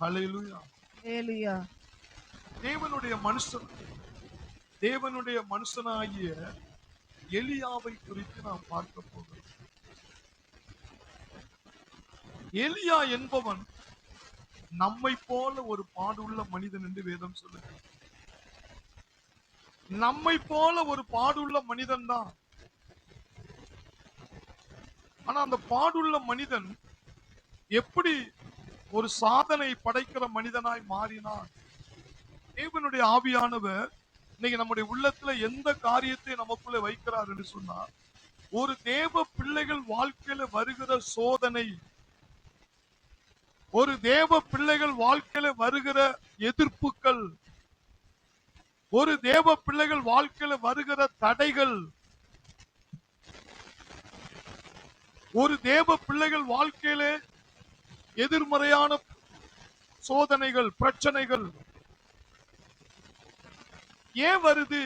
ஹல்லேலூயா. ஹல்லேலூயா. தேவனுடைய மனுஷனாகிய எலியாவை குறித்து நாம் பார்க்க போகிறோம். எலியா என்பவன் நம்மை போல ஒரு பாடுள்ள மனிதன் என்று வேதம் சொல்லுகிறது. நம்மை போல ஒரு பாடுள்ள மனிதன் தான். ஆனா அந்த பாடுள்ள மனிதன் எப்படி ஒரு சாதனை படைக்கிற மனிதனாய் மாறினான்? தேவனுடைய ஆவியானவர் இன்னைக்கு நம்முடைய உள்ளத்துல எந்த காரியத்தை நமக்குள்ள வைக்கிறார் என்று சொன்னா, ஒரு தேவ பிள்ளைகள் வாழ்க்கையில வருகிற சோதனை, ஒரு தேவ பிள்ளைகள் வாழ்க்கையில வருகிற எதிர்ப்புகள், ஒரு தேவ பிள்ளைகள் வாழ்க்கையில வருகிற தடைகள், ஒரு தேவ பிள்ளைகள் வாழ்க்கையில எதிர்மறையான சோதனைகள், பிரச்சனைகள் ஏன் வருது?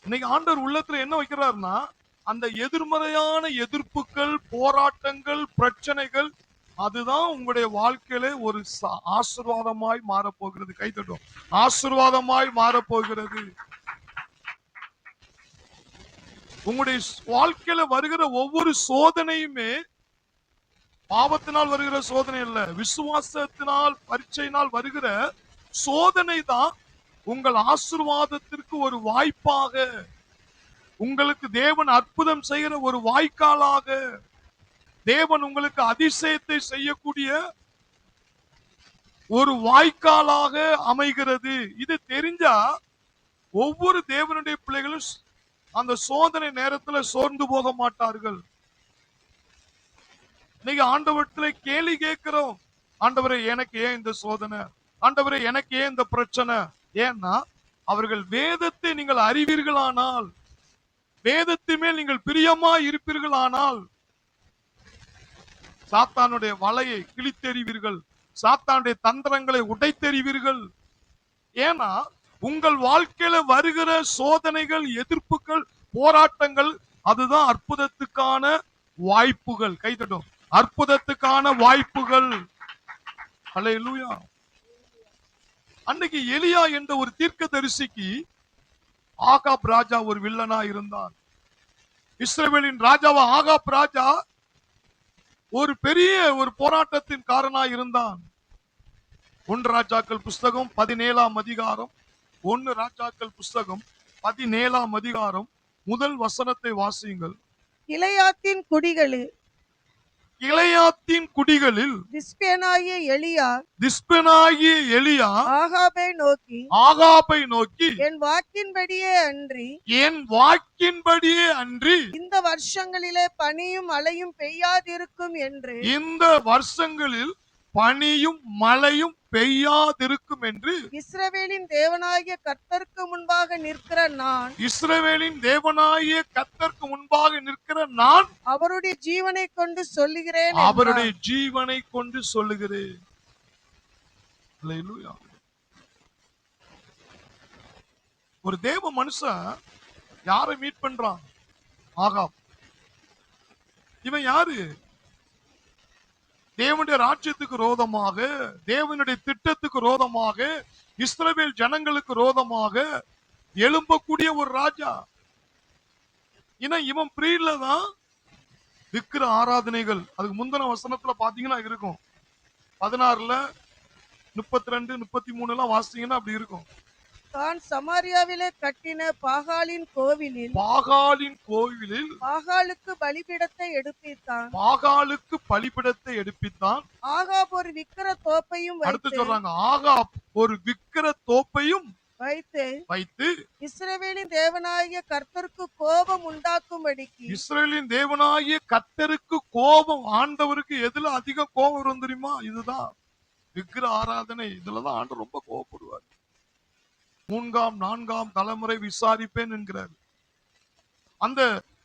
இன்னைக்கு ஆண்டவர் உள்ளத்துல என்ன வைக்கிறாருன்னா, அந்த எதிர்மறையான எதிர்ப்புகள், போராட்டங்கள், பிரச்சனைகள், அதுதான் உங்களுடைய வாழ்க்கையில ஒரு ஆசீர்வாதமாய் மாறப்போகிறது. கை தட்டும். ஆசீர்வாதமாய் மாறப்போகிறது. உங்களுடைய வாழ்க்கையில வருகிற ஒவ்வொரு சோதனையுமே பாவத்தினால் வருகிற சோதனை இல்ல, விசுவாசத்தினால் பரீட்சையினால் வருகிற சோதனை தான் உங்கள் ஆசீர்வாதத்திற்கு ஒரு வாய்ப்பாக, உங்களுக்கு தேவன் அற்புதம் செய்கிற ஒரு வாய்க்காலாக, தேவன் உங்களுக்கு அதிசயத்தை செய்யக்கூடிய ஒரு வாய்க்காலாக அமைகிறது. இது தெரிஞ்சா ஒவ்வொரு தேவனுடைய பிள்ளைகளும் அந்த சோதனை நேரத்தில் சோர்ந்து போக மாட்டார்கள். இன்னைக்கு ஆண்டவரத்துல கேள்வி கேட்கிறோம், ஆண்டவரே எனக்கு ஏன் இந்த சோதனை, ஆண்டவரே எனக்கு ஏன் இந்த பிரச்சனை? ஏன்னா அவர்கள் வேதத்தை நீங்கள் அறிவீர்களானால், வேதத்தின் மேல் நீங்கள் பிரியமா இருப்பீர்களானால், சாத்தானுடைய வலையை கிழித்தெறிவீர்கள், சாத்தானுடைய தந்திரங்களை உடைத்தெறிவீர்கள். ஏன்னா உங்கள் வாழ்க்கையில வருகிற சோதனைகள், எதிர்ப்புகள், போராட்டங்கள், அதுதான் அற்புதத்துக்கான வாய்ப்புகள். கைதட்டும். அற்புதத்துக்கான வாய்ப்புகள். ஹல்லேலூயா. அன்னைக்கு எலியா என்ற ஒரு தீர்க்கதரிசிக்கு ஆகாப் ராஜா ஒரு வில்லனா இருந்தான். இஸ்ரவேலின் ராஜாவா ஆகாப் ராஜா ஒரு பெரிய ஒரு போராட்டத்தின் காரணா இருந்தான். 1 ராஜாக்கள் புஸ்தகம் 17ஆம் அதிகாரம், 1 ராஜாக்கள் புஸ்தகம் 17ஆம் அதிகாரம் முதல் வசனத்தை வாசியுங்கள். கிளையாத்தின் குடிகளில் திஸ்பெனாகிய எலியா ஆகாபை நோக்கி என் வாக்கின்படியே அன்றி இந்த வருஷங்களிலே பனியும் மழையும் பெய்யாதிருக்கும் என்று, இந்த வருஷங்களில் பனியும் மழையும் பெய்யாதிருக்கும் என்று இஸ்ரவேலின் தேவனாகிய கர்த்தருக்கு முன்பாக நிற்கிற நான், இஸ்ரவேலின் தேவனாகிய கர்த்தருக்கு முன்பாக நிற்கிற நான் அவருடைய ஜீவனை கொண்டு சொல்லுகிறேன், அவருடைய ஜீவனை கொண்டு சொல்லுகிறேன். ஹல்லேலூயா. ஒரு தேவ மனுஷன் யாரை மீட் பண்றான்? ஆகாப். இவன் யாரு? தேவனுடைய ராஜ்யத்துக்கு ரோதமாக, தேவனுடைய திட்டத்துக்கு ரோதமாக, இஸ்ரவேல் ஜனங்களுக்கு ரோதமாக எழும்பக்கூடிய ஒரு ராஜா. இவன் பிரீல தான் விக்கிர ஆராதனைகள். அதுக்கு முந்தின வசனத்துல பாத்தீங்கன்னா இருக்கும், 16ல 32, 33 எல்லாம் வாசித்தீங்கன்னா அப்படி இருக்கும். தான் சமாரியாவிலே கட்டின பாகாலின் கோவிலில் பாகாலுக்கு பலிபீடத்தை எடுப்பித்தான். ஆகாப் ஒரு விக்கிர தோப்பையும் அடுத்து சொல்றாங்க, ஆகாப் ஒரு விக்கிர தோப்பையும் வைத்து இஸ்ரவேலின் தேவனாகிய கர்த்தருக்கு கோபம் உண்டாக்கும்படிக்கு, இஸ்ரவேலின் தேவனாகிய கர்த்தருக்கு கோபம், ஆண்டவருக்கு எதுல அதிக கோபம் வரும் தெரியுமா? இதுதான் விக்கிர ஆராதனை. இதுலதான் ஆண்டவர் ரொம்ப கோபப்படுவார். 3ஆம் 4ஆம் தலைமுறை விசாரிப்பேன் என்கிறார். அந்த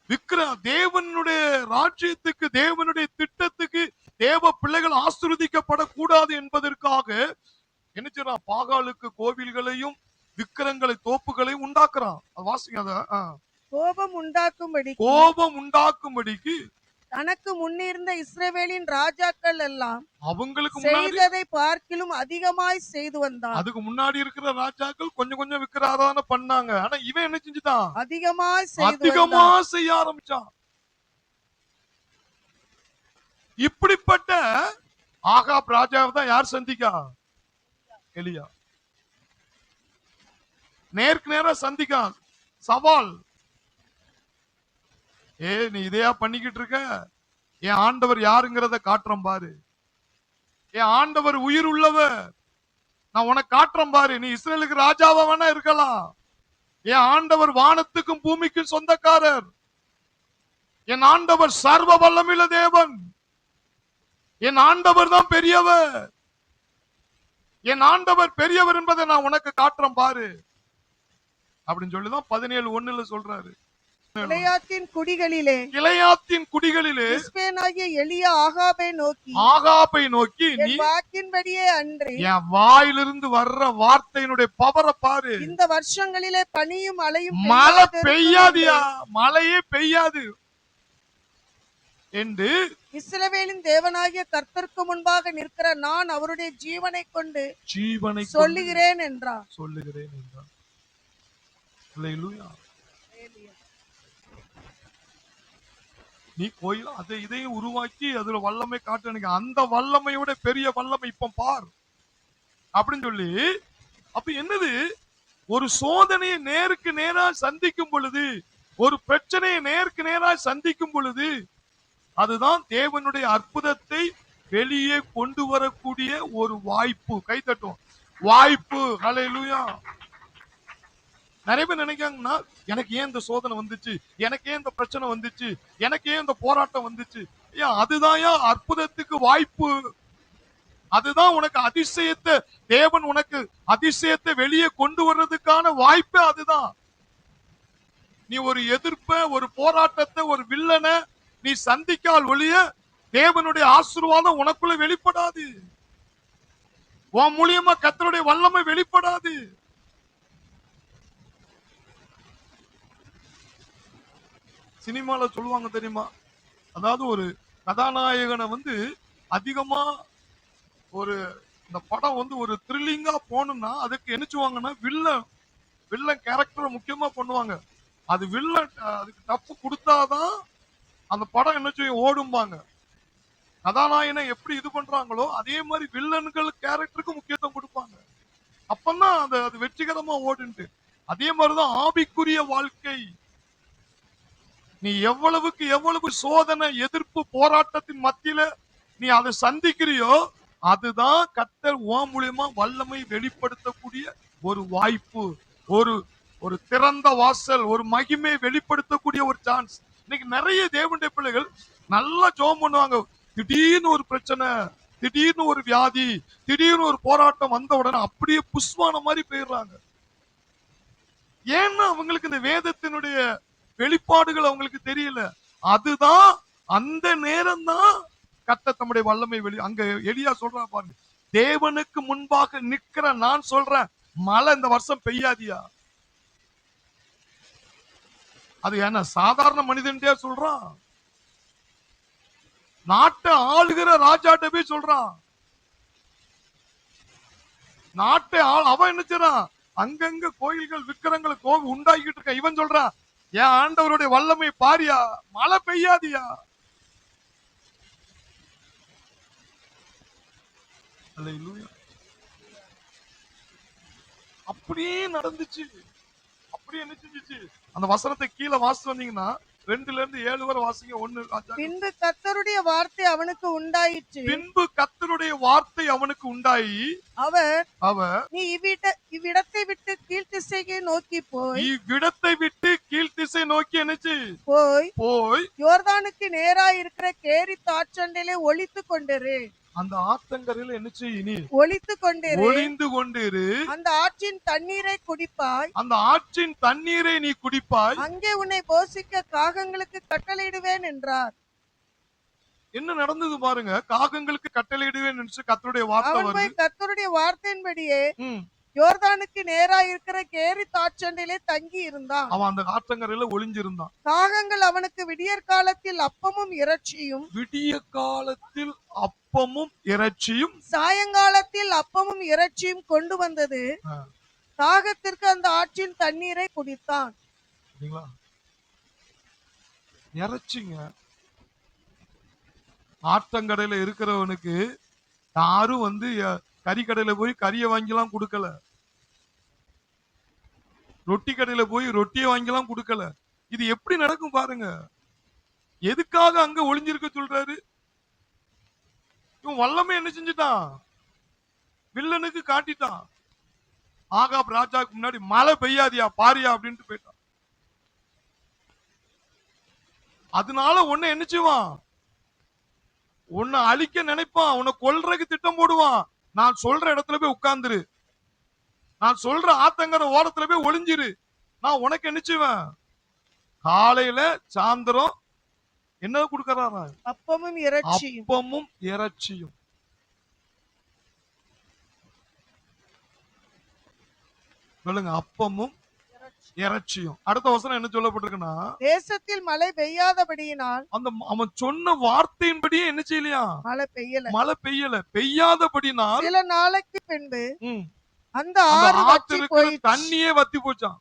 விக்கிர தேவனுடைய ராஜ்யத்துக்கு, தேவனுடைய திட்டத்துக்கு தேவ பிள்ளைகள் ஆசீர்வதிக்கப்படக்கூடாது என்பதற்காக என்ன செய்யறான்? பாகாலுக்கு கோவில்களையும் விக்கிரங்களை தோப்புகளையும் உண்டாக்குறான். வாசிங்க. அத கோபம் உண்டாக்கும்படிக்கு தனக்கு முன்னிருந்த இஸ்ரவேலின் ராஜாக்கள் எல்லாம் அவங்களுக்கு முன்னாடி செய்ததை பார்க்கிலும் அதிகமாய் செய்து வந்தான். அதுக்கு முன்னாடி இருக்கிற ராஜாக்கள் கொஞ்சம் கொஞ்சம் விக்கிர ஆராதனை பண்ணாங்க. ஆனா இவன் என்ன செஞ்சுட்டான்? அதிகமாய் செய்து அதிகமா வந்தான். செய்ய ஆரம்பிச்சான். இப்படிப்பட்ட ஆகாப் ராஜாவை தான் யார் சந்திக்கா? எலியா. நேருக்கு நேரா சந்திக்கா, சவால். நீ இதையா பண்ணிக்கிட்டு இருக்க? என் ஆண்டவர் யாருங்கிறத காட்டுறேன் பாரு. என் ஆண்டவர் உயிர் உள்ளவர், நான் உனக்கு காட்டுறேன் பாரு. நீ இஸ்ரேலுக்கு ராஜாவா வேணா இருக்கலாம். என் ஆண்டவர் வானத்துக்கும் பூமிக்கும் சொந்தக்காரர். என் ஆண்டவர் சர்வ வல்லமையுள்ள தேவன். என் ஆண்டவர் தான் பெரியவர். என் ஆண்டவர் பெரியவர் என்பதை நான் உனக்கு காட்டுறேன் பாரு அப்படின்னு சொல்லிதான் 17:1 சொல்றாரு. கிளையாத்தின் குடிகளிலே திஸ்பேனாகிய எலியா ஆகாபை நோக்கி நீ வாக்கின்படியே அன்றி என் வாயிலிருந்து வர்ற வார்த்தையினுடைய பவரை பாரு. இந்த வருஷங்களிலே பனியும் மழையும் மழை பெய்யாதியா, மழையே பெய்யாது என்று இஸ்ரவேலின் தேவனாகிய கர்த்தருக்கு முன்பாக நிற்கிற நான் அவருடைய ஜீவனை கொண்டு சொல்லுகிறேன் என்றார். அல்லேலூயா. நீ கோயில் அதை இதையும் உருவாக்கி அதுல வல்லமை காட்டு, அந்த வல்லமையோட பெரிய வல்லமை இப்ப பார் அப்படின்னு சொல்லி. அப்ப என்னது? ஒரு சோதனையை நேருக்கு நேரா சந்திக்கும் பொழுது, ஒரு பிரச்சனையை நேருக்கு நேரா சந்திக்கும் பொழுது, அதுதான் தேவனுடைய அற்புதத்தை வெளியே கொண்டு வரக்கூடிய ஒரு வாய்ப்பு. கை தட்டும், வாய்ப்பு. அல்லேலூயா. நிறைய பேர் நினைக்காங்கன்னா, எனக்கு ஏன் இந்த சோதனை வந்துச்சு, எனக்கு ஏன் இந்த பிரச்சனை வந்துச்சு, எனக்கு ஏன் இந்த போராட்டம் வந்துச்சு. அதுதான் அற்புதத்துக்கு வாய்ப்பு. அதுதான் உனக்கு அதிசயத்தை, தேவன் உனக்கு அதிசயத்தை வெளியே கொண்டு வர்றதுக்கான வாய்ப்பு. அதுதான் நீ ஒரு எதிர்ப்ப, ஒரு போராட்டத்தை, ஒரு வில்லனை நீ சந்திக்கால் ஒழிய தேவனுடைய ஆசீர்வாதம் உனக்குள்ள வெளிப்படாது. உன் மூலியமா கர்த்தருடைய வல்லமை வெளிப்படாது. சினிமால சொல்லுவாங்க தெரியுமா? அதாவது ஒரு கதாநாயகனை அதிகமா ஒரு இந்த படம் ஒரு த்ரில்லிங்கா போகணும்னா அதுக்கு என்னச்சுவாங்கன்னா வில்லன் கேரக்டரை முக்கியமா பண்ணுவாங்க. அது வில்லன் அதுக்கு டப்பு கொடுத்தாதான் அந்த படம் என்ன செய்யும், ஓடும்பாங்க. கதாநாயகனை எப்படி இது பண்றாங்களோ அதே மாதிரி வில்லன்கள் கேரக்டருக்கு முக்கியத்துவம் கொடுப்பாங்க. அப்பதான் அது வெற்றிகரமா ஓடுன்ட்டு. அதே மாதிரிதான் ஆவிக்குரிய வாழ்க்கை. நீ எவ்வளவுக்கு எவ்வளவு சோதனை, எதிர்ப்பு, போராட்டத்தின் மத்தியில நீ அதை சந்திக்கிறியோ அதுதான் கர்த்தர் உன் மூலியமா வல்லமை வெளிப்படுத்தக்கூடிய ஒரு வாய்ப்பு, ஒரு திறந்த வாசல், ஒரு மகிமை வெளிப்படுத்தக்கூடிய ஒரு சான்ஸ். இன்னைக்கு நிறைய தேவனுடைய பிள்ளைகள் நல்லா ஜெபம் பண்ணுவாங்க. திடீர்னு ஒரு பிரச்சனை, திடீர்னு ஒரு வியாதி, திடீர்னு ஒரு போராட்டம் வந்த உடனே அப்படியே புஷ்வான மாதிரி போயிடுறாங்க. ஏன்னா அவங்களுக்கு இந்த வேதத்தினுடைய வெளிப்பாடுகள் அவங்களுக்கு தெரியல. அதுதான் அந்த நேரம் தான் கர்த்தர் தம்முடைய வல்லமை அங்க எலியா சொல்றா பாருங்க, தேவனுக்கு முன்பாக நிக்கிற நான் சொல்றேன் மழை இந்த வருஷம் பெய்யாதியா. அது என்ன சாதாரண மனிதன்டே சொல்றான், நாட்டை ஆளுகிற ராஜாட்ட போய் சொல்றான். நாட்டை அவன் என்ன செய்றான், அங்கங்க கோயில்கள் விக்கிரங்களை உண்டாக்கிட்டு இருக்க. இவன் சொல்றான், என் ஆண்டவருடைய வல்லமை பாரியா, மழை பெய்யாதியா. அப்படியே நடந்துச்சு. அப்படியே என்ன செஞ்சுச்சு, அந்த வசனத்தை கீழே வாசி வந்தீங்கன்னா 2-7 வரை வாசிங்க. 1. பின்பு கர்த்தருடைய வார்த்தை அவனுக்கு உண்டாயிற்று. பின்பு கர்த்தருடைய வார்த்தை அவனுக்கு உண்டாயி அவர் நீ இவ்விடத்தை விட்டு கீழ்த்திசையை நோக்கி போய், இவ்விடத்தை விட்டு கீழ்த்திசை நோக்கி என்னச்சு போய் யோர்தானுக்கு நேரா இருக்கிற கேரித் ஆற்றண்டையிலே ஒளித்து கொண்டிரு. அந்த ஆத்தங்கரையில என்ன செய்ய, ஒளிந்து கொண்டிரு. அந்த ஆற்றின் தண்ணீரை நீ குடிப்பாய். அங்கே உன்னை போஷிக்க காகங்களுக்கு கட்டளையிடுவேன் என்றார். என்ன நடந்தது பாருங்க, காகங்களுக்கு கட்டளையிடுவேன் என்று கர்த்தருடைய வார்த்தை. கர்த்தருடைய வார்த்தையின்படியே யோர்தானுக்கு நேராய் இருக்கிற கேரித் ஆற்றண்டிலே தங்கி இருந்தான். அவன் அந்த ஆற்றங்கரையில ஒளிஞ்சிருந்தான். காகங்கள் அவனுக்கு விடியற் காலத்தில் அப்பமும் இறைச்சியும், விடிய காலத்தில் அப்பமும் இறைச்சியும், சாயங்காலத்தில் அப்பமும் இறைச்சியும் கொண்டு வந்தது. தாகத்திற்கு அந்த ஆற்றின் தண்ணீரை குடித்தான். இறைச்சிங்க. ஆற்றங்கடையில இருக்கிறவனுக்கு யாரும் வந்து கறிக்கடையில போய் கறியை வாங்கிலாம் கொடுக்கல, ரொட்டி கடையில போய் ரொட்டியை வாங்கிலாம் கொடுக்கல. இது எப்படி நடக்கும் பாருங்க. எதுக்காக அங்க ஒளிஞ்சிருக்க சொல்றாரு? இவன் வல்லமை என்ன செஞ்சுட்டான்? வில்லனுக்கு காட்டிட்டான். ஆகாப் ராஜாவுக்கு முன்னாடி மழை பெய்யாதியா பாரியா அப்படின்ட்டு போயிட்டான். அதனால உன்னை என்ன செய்வான்? உன்னை அழிக்க நினைப்பான், உன்னை கொல்றதுக்கு திட்டம் போடுவான். நான் சொல்ற இடத்துல போய் உட்கார்ந்துரு, நான் சொல்ற ஆத்தங்கர ஓரத்துல போய் ஒளிஞ்சிரு, நான் உனக்கு என்ன செய்வேன்? காலையில சாயந்தரம் என்ன கொடுக்கறாரா? அப்பமும் இறைச்சியும். அப்பமும் இறைச்சியும். சொல்லுங்க, அப்பமும் இறைச்சியும். அடுத்த வசனம் என்ன சொல்லப்பட்டிருக்குன்னா, தேசத்தில் மழை பெய்யாதபடியினால், அந்த அவன் சொன்ன வார்த்தையின்படியே என்ன செய்யலையா? மழை பெய்யல. பெய்யாதபடினால் சில நாளைக்கு பின்பு அந்த ஆத்துல தண்ணியே வத்தி போச்சான்.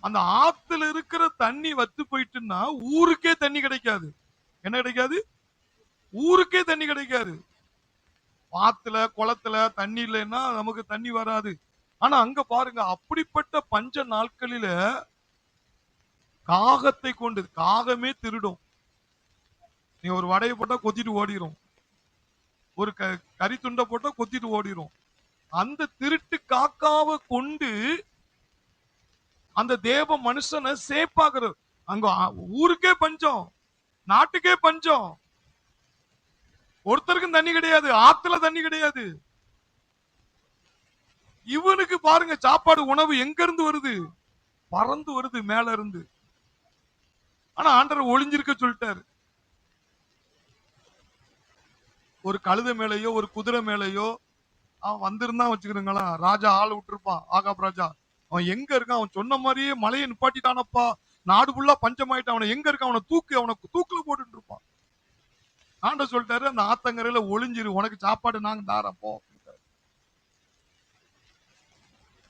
அந்த ஆத்துல இருக்கிற தண்ணி வத்தி போயிட்டுன்னா ஊருக்கே தண்ணி கிடைக்காது. என்ன கிடைக்காது? ஊருக்கே தண்ணி கிடைக்காது. ஆத்துல குளத்துல தண்ணி இல்லைன்னா நமக்கு தண்ணி வராது. ஆனா அங்க பாருங்க, அப்படிப்பட்ட பஞ்ச நாட்களில காகத்தை கொண்டு, காகமே திருடும். நீ ஒரு வடையை போட்டா கொத்திட்டு ஓடிரும், ஒரு கறி துண்டை போட்டா கொத்திட்டு ஓடிரும். அந்த திருட்டு காக்காவை கொண்டு அந்த தேவ மனுஷனை சேப்பாக்குற. அங்க ஊருக்கே பஞ்சம், நாட்டுக்கே பஞ்சம். ஒருத்தருக்கும் தண்ணி கிடையாது, ஆத்துல தண்ணி கிடையாது. இவனுக்கு பாருங்க, சாப்பாடு உணவு எங்க இருந்து வருது? பறந்து வருது மேல இருந்து. ஆனா ஆண்டவர் ஒளிஞ்சிருக்க சொல்லிட்டாரு. ஒரு கழுதை மேலேயோ ஒரு குதிரை மேலேயோ அவன் வந்திருந்தான் வச்சுக்கிறீங்களா, ராஜா ஆள் விட்டுருப்பான். ஆகாப் ராஜா அவன் எங்க இருக்கான்? அவன் சொன்ன மாதிரியே மலையை நிப்பாட்டிட்டானப்பா, நாடு ஃபுல்லா பஞ்சமாயிட்டான், அவனை எங்க இருக்கான்? அவனை தூக்குல போட்டுட்டு இருப்பான். ஆண்டவர் சொல்லிட்டாரு, அந்த ஆத்தங்கரையில ஒளிஞ்சிரு, உனக்கு சாப்பாடு நாங்க தாரப்போ.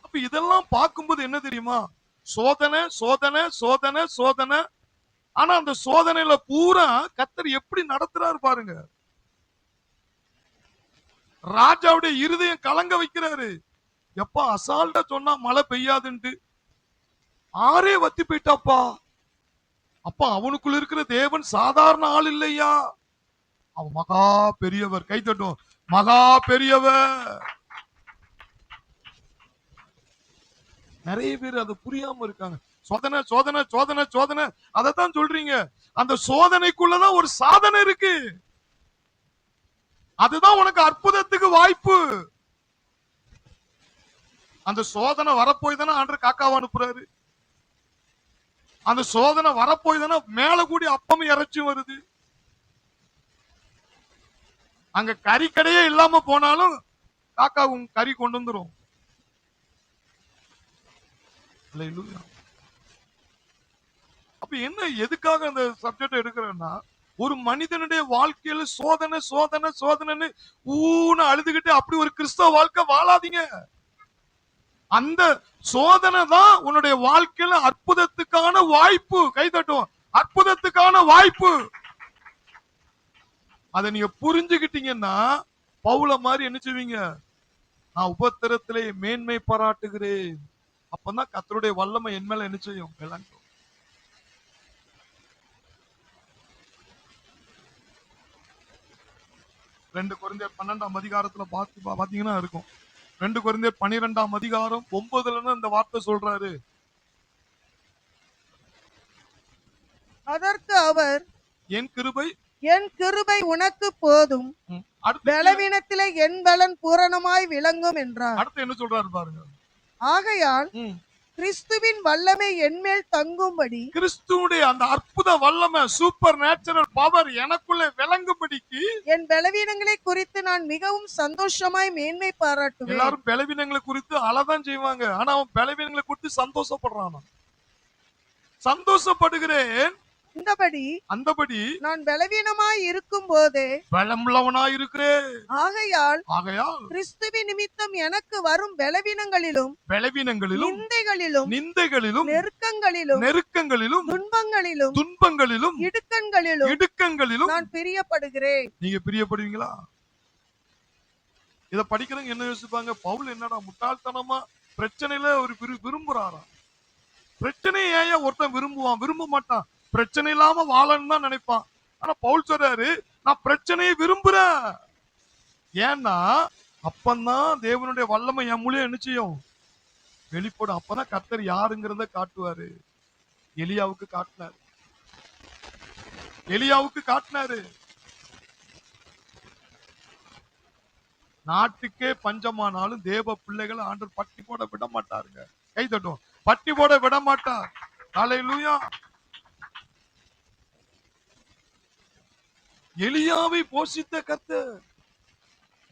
அப்ப இதெல்லாம் பார்க்கும்போது என்ன தெரியுமா? சோதனை சோதனை சோதனை சோதனை. ஆனா அந்த சோதனையில பூரா கர்த்தர் எப்படி நடத்துறாரு பாருங்க. ராஜாவுடைய இருதயம் கலங்க வைக்கிறாரு. எப்பா அசால்ட்டா சொன்னா மழை பெய்யாதுன்ட்டு ஆரே வத்தி போயிட்டாப்பா. அப்பா அவனுக்குள்ள இருக்கிற தேவன் சாதாரண ஆள் இல்லையா, அவன் மகா பெரியவர். கை தட்டும், மகா பெரியவர். நிறைய பேர் அதை புரியாம இருக்காங்க. சோதனை சோதனை சோதனை சோதனை, அதைத்தான் சொல்றீங்க. அந்த சோதனைக்குள்ளதான் ஒரு சாதனை இருக்கு. அதுதான் உனக்கு அற்புதத்துக்கு வாய்ப்பு. அந்த சோதனை வரப்போய் தானே ஆண்டவர் காக்காவை அனுப்புறாரு. அந்த சோதனை வரப்போய் தானே மேல கூடி அப்பமும் இறைச்சி வருது. அங்க கறி கடையே இல்லாம போனாலும் காக்காவும் கறி கொண்டு வந்துரும். அப்ப என்ன, எதுக்காக அந்த சப்ஜெக்ட் எடுக்கிறேன்னா, ஒரு மனிதனுடைய வாழ்க்கையில சோதனை சோதனை சோதனைன்னு ஊன அழுதுகிட்டு அப்படி ஒரு கிறிஸ்தவ வாழ்க்கை வாழாதீங்க. அந்த சோதனை தான் உன்னுடைய வாழ்க்கையில அற்புதத்துக்கான வாய்ப்பு. கை தட்டும், அற்புதத்துக்கான வாய்ப்பு. அதை நீங்க புரிஞ்சுக்கிட்டீங்கன்னா பவுல மாதிரி என்ன செய்வீங்க? நான் உபத்திரத்திலே மேன்மை பாராட்டுகிறேன். அப்பதான் கர்த்தருடைய வல்லமை என் மேல என்ன செய்யும்? விளங்கும். 2 கொரிந்தியர் 12ஆம் அதிகாரத்துல பாத்தீங்கன்னா இருக்கும். 2 கொரிந்தியர் 12ஆம் அதிகாரம் 9ல இந்த வார்த்தை சொல்றாரு. அதற்கு அவர், என் கிருபை உனக்கு போதும், பலவீனத்திலே என் பலன் பூரணமாய் விளங்கும் என்றார். அடுத்து என்ன சொல்றாரு பாருங்க. ஆகையால் கிறிஸ்துவின் வல்லமை என்மேல் தங்கும்படி கிறிஸ்துவுடைய அந்த அற்புத வல்லமை, சூப்பர் நேச்சுரல் பவர் எனக்குள்ளே விளங்கும்படிக்கு என் பலவீனங்களை குறித்து நான் மிகவும் சந்தோஷமாய் மேன்மை பாராட்டுவேன். எல்லாரும் பலவீனங்களை குறித்து அழதான் செய்வாங்க. ஆனா அவன் பலவீனங்களை குறித்து சந்தோஷப்படுறான். சந்தோஷப்படுகிறேன் அந்தபடி நான் பலவீனமாய் இருக்கும் போதே பலமுள்ளவனாய் இருக்கிறேன். ஆகையால் கிறிஸ்துவின் நிமித்தம் எனக்கு வரும் பலவீனங்களிலும் நிந்தைகளிலும் நெருக்கங்களிலும் துன்பங்களிலும் இடுக்கண்களிலும் நான் பிரியப்படுகிறேன். நீங்க பிரியப்படுவீங்களா? இத படிக்கிறவங்க என்ன யோசிப்பாங்க, பவுல் என்னடா முட்டாள்தனமா பிரச்சனையில ஒரு விரும்புறாராம். பிரச்சனையை ஏன் ஒருத்தன் விரும்ப மாட்டான். பிரச்சனை இல்லாம வாழன்னு தான் நினைப்பான். ஆனா பவுல் சொல்றாரு, நான் பிரச்சனையை விரும்புறேன். ஏன்னா அப்பந்தான் தேவனுடைய வல்லமை என் மூலியம் என்ன செய்யும், வெளிப்படும். அப்பதான் கர்த்தர் யாருங்கிறத காட்டுவாரு. எலியாவுக்கு காட்டினாரு. நாட்டுக்கே பஞ்சமானாலும் தேவ பிள்ளைகளை ஆண்டவர் பட்டி போட விட மாட்டாருங்க. கை தட்டும். பட்டி போட விட மாட்டார். ஹல்லேலூயா. எலியாவை போஷித்த கர்த்தர்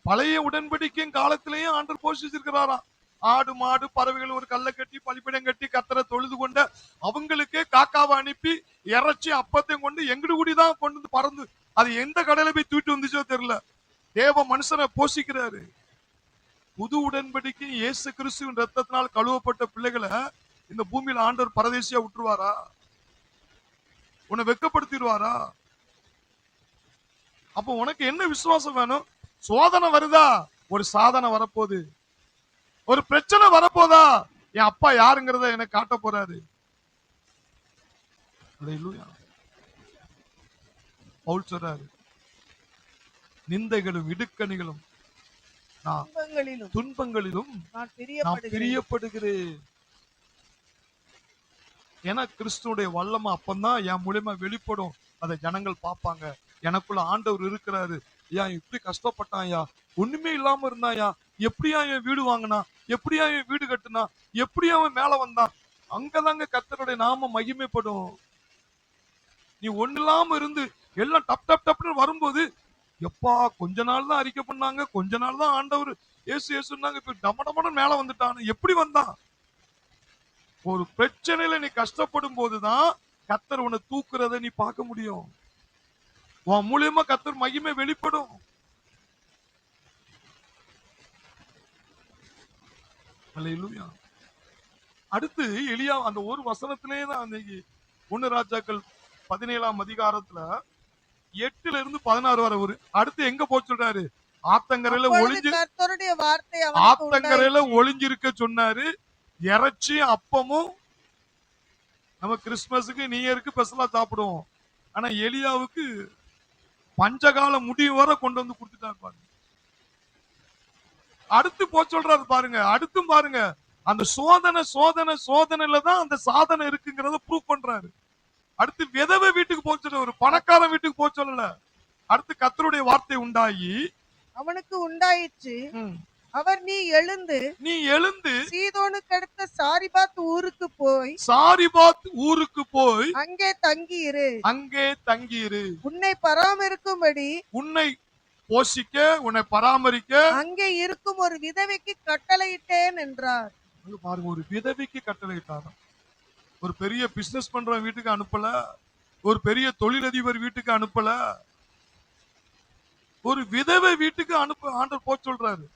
பழைய உடன்படிக்கையும் காலத்திலேயும் ஆண்டவர் போஷிச்சிருக்கிறாராம். ஆடு மாடு பறவைகள் ஒரு கல்லை கட்டி பலிப்பிடம் கட்டி கர்த்தரை தொழுது கொண்ட அவங்களுக்கே காக்காவை அனுப்பி இறைச்சி அப்பத்தையும் கொண்டு எங்கடு கூடிதான் கொண்டு வந்து பறந்து அது எந்த கடையில போய் தூக்கிட்டு வந்துச்சோ தெரியல. தேவ மனுஷனை போஷிக்கிறாரு. புது உடன்படிக்கை இயேசு கிறிஸ்துவின் ரத்தத்தினால் கழுவப்பட்ட பிள்ளைகளை இந்த பூமியில ஆண்டவர் பரதேசியா விட்டுருவாரா? உன்னை வெட்கப்படுத்திடுவாரா? அப்ப உனக்கு என்ன விசுவாசம் வேணும்? சோதனை வருதா, ஒரு சாதனை வரப்போகுது. ஒரு பிரச்சனை வரப்போதா, என் அப்பா யாருங்கிறத எனக்கு காட்ட போறாரு. பவுல் சொல்றாரு, நிந்தைகளும் இடுக்கணிகளும் துன்பங்களிலும் நான் பிரியப்படுகிறேன். ஏன்னா கிறிஸ்துடைய வல்லமை அப்பந்தான் என் மூலியமா வெளிப்படும். அதை ஜனங்கள் பார்ப்பாங்க. எனக்குள்ள ஆண்டவர் இருக்கிறாரு. ஏன் இப்படி கஷ்டப்பட்டான், ஐயா ஒண்ணுமே இல்லாம இருந்தாயா, எப்படியா என் வீடு வாங்கினா, எப்படியா என் வீடு கட்டுனா, எப்படியா அவன் மேல வந்தான். அங்கதாங்க கர்த்தருடைய நாம மகிமைப்படும். நீ ஒண்ணு இல்லாம இருந்து எல்லாம் டப் டப் டப்னு வரும்போது, எப்பா கொஞ்ச நாள் தான் அறிக்கை பண்ணாங்க, கொஞ்ச நாள் தான் ஆண்டவர் ஏசு ஏசுன்னாங்க, இப்ப டமடமட மேல வந்துட்டான். எப்படி வந்தான்? ஒரு பிரச்சனையில நீ கஷ்டப்படும் போதுதான் கர்த்தர் உன்னை தூக்குறத நீ பார்க்க முடியும். உன் மூலியமா கர்த்தர் மகிமை வெளிப்படும். அல்லேலூயா. அடுத்து எலியா அந்த ஒரு வசனத்திலே தான் அன்னைக்கு 1 ராஜாக்கள் 17ஆம் அதிகாரத்துல 8ல இருந்து 16 வரை ஒரு அடுத்து எங்க போச்சு சொல்றாரு, ஆத்தங்கரையில ஒளிஞ்சிருக்க சொன்னாரு. இறைச்சி அப்பமும் நம்ம கிறிஸ்துமஸுக்கு நியூ இயருக்கு ஸ்பெஷலா சாப்பிடுவோம். ஆனா எலியாவுக்கு பஞ்சகால முடிவு வரை கொண்டு வந்து கொடுத்துட்டாரு பாருங்க. அடுத்து சொல்றாரு பாருங்க. அடுத்தும் பாருங்க, அந்த சோதனையில தான் அந்த சாதனை இருக்குங்கிறத ப்ரூவ் பண்றாரு. அடுத்து விதவை வீட்டுக்கு போச்சு, ஒரு பணக்காரன் வீட்டுக்கு போக சொல்லல. அடுத்து கர்த்தருடைய வார்த்தை உண்டாகி அவனுக்கு உண்டாயிற்று. அவர் நீ எழுந்து சீதோனுக்கு அடுத்த சாரிபாத் ஊருக்கு போய் அங்கே தங்கியிரு. உன்னை பராமரிக்கும்படி, உன்னை போஷிக்க, உன்னை பராமரிக்க அங்கே இருக்கும் ஒரு விதவைக்கு கட்டளையிட்டேன் என்றார். பாருங்க, ஒரு விதவைக்கு கட்டளையிட்டார். ஒரு பெரிய பிசினஸ் பண்ற வீட்டுக்கு அனுப்பல, ஒரு பெரிய தொழிலதிபர் வீட்டுக்கு அனுப்பல, ஒரு விதவை வீட்டுக்கு ஆண்டவர் போக சொல்றாரு.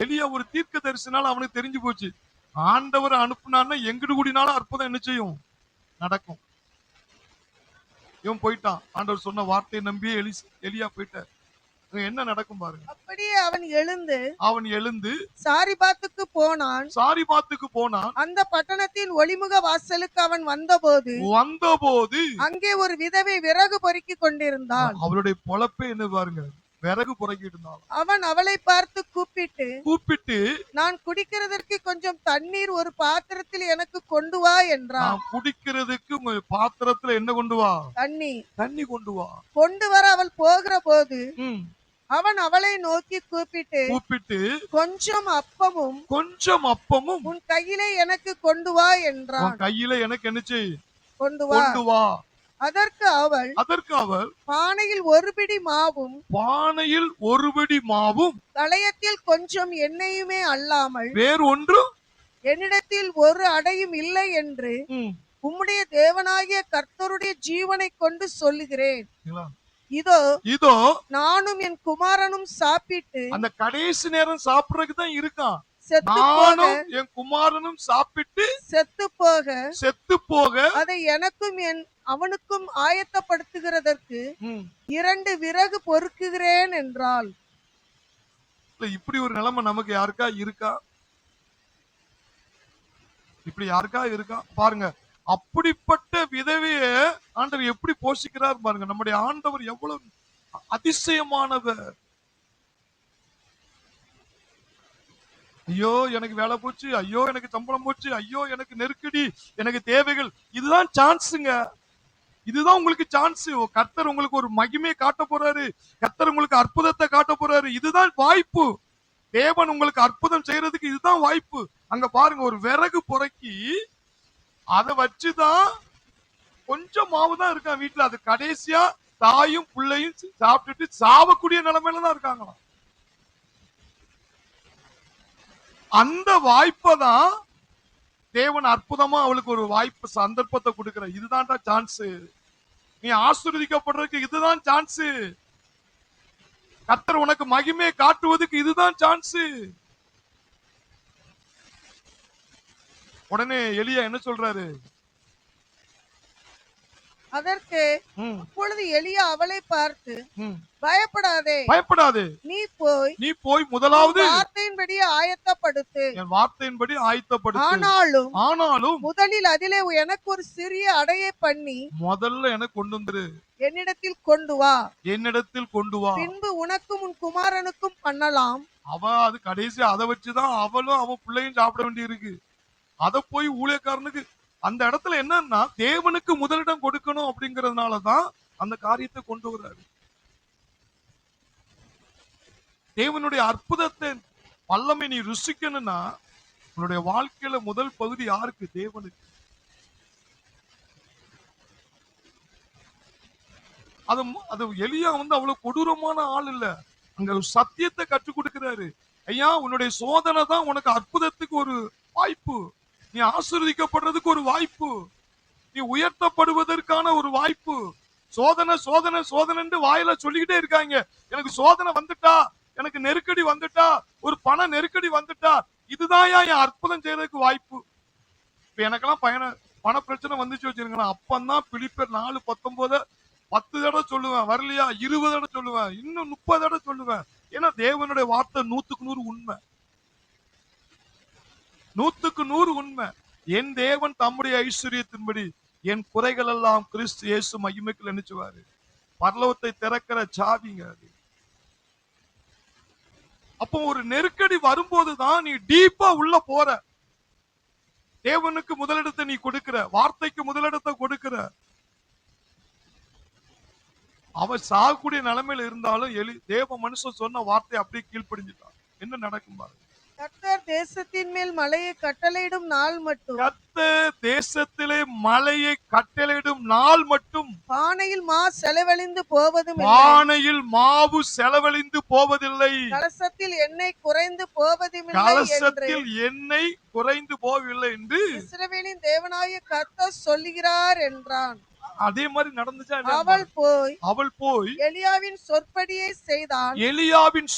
எலியா ஒரு தீர்க்க தரிசனால அவனுக்கு தெரிஞ்சு போச்சு, ஆண்டவர் அனுப்புனான்னா எங்கிட்டு கூடினாலும் அற்புதம் என்ன செய்யும், நடக்கும். இவன் போயிட்டான். ஆண்டவர் சொன்ன வார்த்தையை நம்பி எலியா போயிட்டார். என்ன நடக்கும் பாருங்க. அப்படியே அவன் எழுந்து சாரிபாத்துக்கு போனான். அந்த பட்டணத்தின் ஒளிமுக வாசலுக்கு அவன் வந்தபோது அங்கே ஒரு விதவை விறகு பொறுக்கி கொண்டிருந்தாள். அவளுடைய பொழப்பே என்ன பாருங்க, விறகு பொறுக்கிட்டு இருந்தாள். அவன் அவளை பார்த்து கூப்பிட்டு நான் குடிக்கிறதற்கு கொஞ்சம் தண்ணீர் ஒரு பாத்திரத்தில் எனக்கு கொண்டு வா என்றான். குடிக்கிறதுக்கு பாத்திரத்துல என்ன கொண்டு வா? தண்ணி கொண்டு வா. கொண்டு வர அவள் போகிற போது அவன் அவளை நோக்கி கூப்பிட்டு கொஞ்சம் அப்பமும் உன் கையிலே எனக்கு கொண்டு வா என்றான். கையில எனக்கு என்ன செய்? கொண்டு வா. அதற்கு அவள் பானையில் ஒரு பிடி மாவும் களையத்தில் கொஞ்சம் எண்ணெயுமே அல்லாமல் வேறு ஒன்றும் என்னிடத்தில் ஒரு அடையும் இல்லை என்று உம்முடைய தேவனாகிய கர்த்தருடைய ஜீவனை கொண்டு சொல்லுகிறேன். இதோ நானும் என் குமாரனும் சாப்பிட்டு, அந்த கடைசி நேரம் சாப்பிடுறதுக்கு தான் இருக்கான். நானும் என் குமாரனும் சாப்பிட்டு செத்து போக அதை எனக்கும் அவனுக்கும் ஆயத்தப்படுத்துகிறதற்கு 2 விறகு பொறுக்குகிறேன் என்றாள். இப்படி ஒரு நிலைமை நமக்கு யாருக்கா இருக்கா? இப்படி யாருக்கா இருக்கா? பாருங்க, அப்படிப்பட்ட விதவைய ஆண்டவர் எப்படி போஷிக்கிறார் பாருங்க. நம்முடைய ஆண்டவர் எவ்வளவு அதிசயமானவர். ஐயோ எனக்கு வேலை போச்சு, ஐயோ எனக்கு சம்பளம் போச்சு, ஐயோ எனக்கு நெருக்கடி, எனக்கு தேவைகள். இதுதான் சான்ஸுங்க. இதுதான் உங்களுக்கு சான்ஸ். கர்த்தர் உங்களுக்கு ஒரு மகிமையை காட்ட போறாரு. கர்த்தர் உங்களுக்கு அற்புதத்தை காட்ட போறாரு. இதுதான் வாய்ப்பு. தேவன் உங்களுக்கு அற்புதம் செய்யறதுக்கு இதுதான் வாய்ப்பு. அங்க பாருங்க, ஒரு விறகு புறக்கி அதை வச்சுதான் கொஞ்சம் மாவு தான் இருக்கான் வீட்டுல. அது கடைசியா தாயும் பிள்ளையும் சாப்பிட்டுட்டு சாவக்கூடிய நிலைமையில தான் இருக்காங்களாம். அந்த வாய்ப்பை தான் தேவன் அற்புதமா அவளுக்கு ஒரு வாய்ப்பு, சந்தர்ப்பத்தை கொடுக்கிற. இதுதான்டா சான்ஸ். நீ ஆசீர்வதிக்கப்படுறதுக்கு இதுதான் சான்ஸ். கர்த்தர் உனக்கு மகிமையை காட்டுவதற்கு இதுதான் சான்ஸ். உடனே எலியா என்ன சொல்றாரு? அதற்கு அப்பொழுது எலியா அவளை பார்த்து, பயப்படாதே, நீ போய் முதலாவது வார்த்தையின்படி ஆயத்தப்படுத்து, என் வார்த்தையின்படி ஆயத்தப்படுத்து. ஆனாலும் முதலில் அதிலே எனக்கு ஒரு சிறிய அடையை பண்ணி முதல்ல எனக்கு கொண்டு வந்துரு, என்னிடத்தில் கொண்டு வா, பின்பு உனக்கும் உன் குமாரனுக்கும் பண்ணலாம். அவ அது கடைசி அதை வச்சுதான் அவளும் அவ பிள்ளையும் சாப்பிட வேண்டி இருக்கு. அத போய் ஊழியக்காரனுக்கு அந்த இடத்துல என்னன்னா தேவனுக்கு முதலிடம் கொடுக்கணும் அப்படிங்கறதுனாலதான் அந்த காரியத்தை கொண்டு வர்றாரு. தேவனுடைய அற்புதத்தை வல்லமை நீ ருசிக்கணும்னா உன்னுடைய வாழ்க்கையில முதல் பகுதி யாருக்கு? தேவனுக்கு. அது எலியா அவ்வளவு கொடூரமான ஆள் இல்ல. அங்க சத்தியத்தை கற்றுக் கொடுக்கிறாரு. ஐயா, உன்னுடைய சோதனை தான் உனக்கு அற்புதத்துக்கு ஒரு வாய்ப்பு. நீ ஆசீர்வதிக்கப்படுறதுக்கு ஒரு வாய்ப்பு. நீ உயர்த்தப்படுவதற்கான ஒரு வாய்ப்பு. சோதனை சோதனை சோதனை வாயில சொல்லிக்கிட்டே இருக்காங்க. எனக்கு சோதனை வந்துட்டா, எனக்கு நெருக்கடி வந்துட்டா, ஒரு பண நெருக்கடி வந்துட்டா, இதுதான் என் அற்புதம் செய்யறதுக்கு வாய்ப்பு. இப்ப எனக்கெல்லாம் பண பிரச்சனை வந்துச்சு வச்சிருக்கேன். அப்பந்தான் பிலிப்பியர் 4:19 10 தடவை சொல்லுவேன். வரலையா 20 தடவை சொல்லுவேன். இன்னும் 30 தடவை சொல்லுவேன். ஏன்னா தேவனுடைய வார்த்தை 100க்கு 100 உண்மை. 100க்கு 100 உண்மை. என் தேவன் தம்முடைய ஐஸ்வர்யத்தின்படி என் குறைகள் எல்லாம் கிறிஸ்து இயேசு மகிமைக்கு நினைச்சுவாரு. பரலோகத்தை திறக்கிற சாவிங்க அது. அப்போ ஒரு நெருக்கடி வரும்போதுதான் நீ டீப்பா உள்ள போற. தேவனுக்கு முதலிடத்தை நீ கொடுக்கிற, வார்த்தைக்கு முதலிடத்தை கொடுக்கிற. அவ சாகக்கூடிய நிலைமையில இருந்தாலும் தேவ மனுஷன் சொன்ன வார்த்தை அப்படியே கீழ்ப்படிஞ்சிட்டான். என்ன நடக்கும் பாருங்க. கர்த்தர் தேசத்தின் மேல் மலையை கட்டளையிடும் நாள் மட்டும், கர்த்தர் தேசத்திலே மலையை கட்டளையிடும் நாள் மட்டும் பானையில் மாவு செலவழிந்து போவதில்லை, கலசத்தில் எண்ணெய் குறைந்து போவதில்லை என்று இஸ்ரவேலின் தேவனாகிய கர்த்தர் சொல்லுகிறார் என்றான். அதே மாதிரி நடந்துச்சா? அவள் போய் எலியாவின்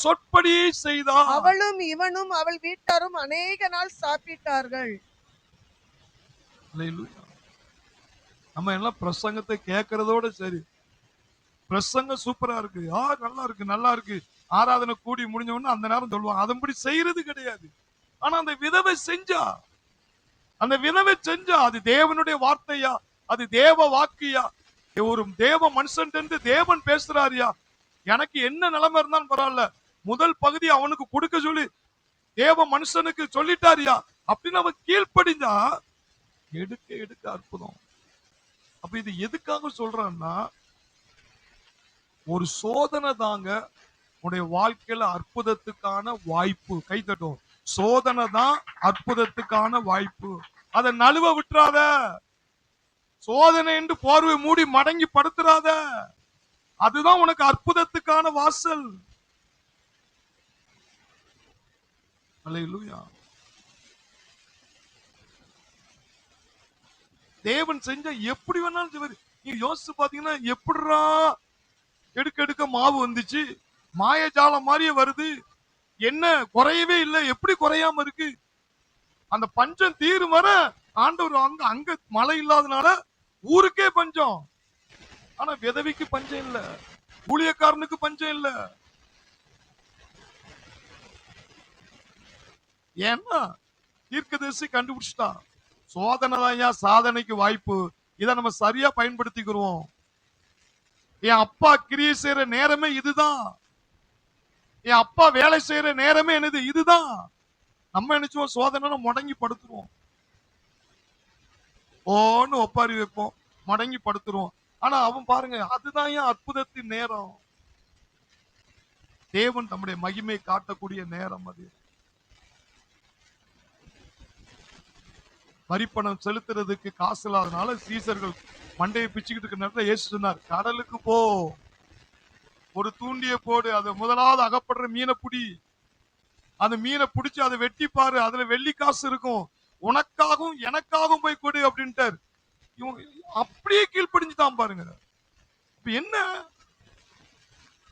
சொற்படியை செய்தாள். அவளும் இவனும் அவள் வீட்டாரும் அநேக நாள் சாப்பிட்டார்கள். நம்ம எல்லாம் பிரசங்கத்தை கேட்கறதோட சரி. பிரசங்கம் சூப்பரா இருக்கு, நல்லா இருக்கு. ஆராதனை கூடி முடிஞ்ச உடனே அந்த நேரம் சொல்லுவாங்க. அதன்படி செய்யறது கிடையாது. ஆனா அந்த விதவை செஞ்சா, அது தேவனுடைய வார்த்தையா, அது தேவ வாக்கியா, ஒரு தேவ மனுஷன் தேவன் பேசுறாரியா. எனக்கு என்ன நிலைமை இருந்தாலும் பரவாயில்ல, முதல் பகுதி அவனுக்கு கொடுக்க சொல்லி தேவ மனுஷனுக்கு சொல்லிட்டாரியா அப்படின்னு அவன் கீழ்ப்படிஞ்சா எடுக்க அற்புதம். அப்ப இது எதுக்காக சொல்றான்னா, ஒரு சோதனை தாங்க உன்னுடைய வாழ்க்கையில அற்புதத்துக்கான வாய்ப்பு. கை தட்டும். சோதனை தான் அற்புதத்துக்கான வாய்ப்பு. அதை நழுவ விட்டுறாத. சோதனை என்று போர்வை மூடி மடங்கி படுத்துறாத. அதுதான் உனக்கு அற்புதத்துக்கான வாசல். அல்லேலூயா. தேவன் செஞ்ச எப்படி வேணாலும் செய்வாரு. நீங்க யோசிச்சு பாத்தீங்கன்னா, எப்படிரா எடுக்க எடுக்க மாவு வந்துச்சு, மாயஜாலம் மாதிரியே வருது, என்ன குறையவே இல்லை, எப்படி குறையாம இருக்கு? அந்த பஞ்சம் தீரும் வர ஆண்டவர் அங்க அங்க மழை இல்லாதனால ஊருக்கே பஞ்சம். ஆனா விதவிக்கு பஞ்சம் இல்ல, ஊழியக்காரனுக்கு பஞ்சம் இல்ல. ஏன்னா தீர்க்கதரிசி கண்டுபிடிச்சிட்டான், சோதனை தான் சாதனைக்கு வாய்ப்பு. இதை நம்ம சரியா பயன்படுத்திக்கிறோம். என் அப்பா கிரியை செய்யற நேரமே இதுதான், என் அப்பா வேலை செய்யற நேரமே என்னது இதுதான். நம்ம நினைச்சோம் சோதனை முடங்கி படுத்துருவோம், ஓன்னு ஒப்பாரி வைப்போம், மடங்கி படுத்துருவோம். ஆனா அவன் பாருங்க, அதுதான் ஏன் அற்புதத்தின் நேரம். தேவன் நம்முடைய மகிமை காட்டக்கூடிய நேரம் அது. வரிப்பணம் செலுத்துறதுக்கு காசு இல்லாதனால சீசர்கள் மண்டையை பிச்சுக்கிட்டு இருக்க நேரத்தில் இயேசு சொன்னார், கடலுக்கு போ, ஒரு தூண்டிய போடு, அது முதலாவது அகப்படுற மீனை புடி, அந்த மீனை பிடிச்சு அதை வெட்டி பாரு, அதுல வெள்ளி காசு இருக்கும், உனக்காகவும் எனக்காகவும் போய் கொடு அப்படின்ட்டார். இவங்க அப்படியே கீழ்ப்படிஞ்சுதான் பாருங்க. இப்ப என்ன,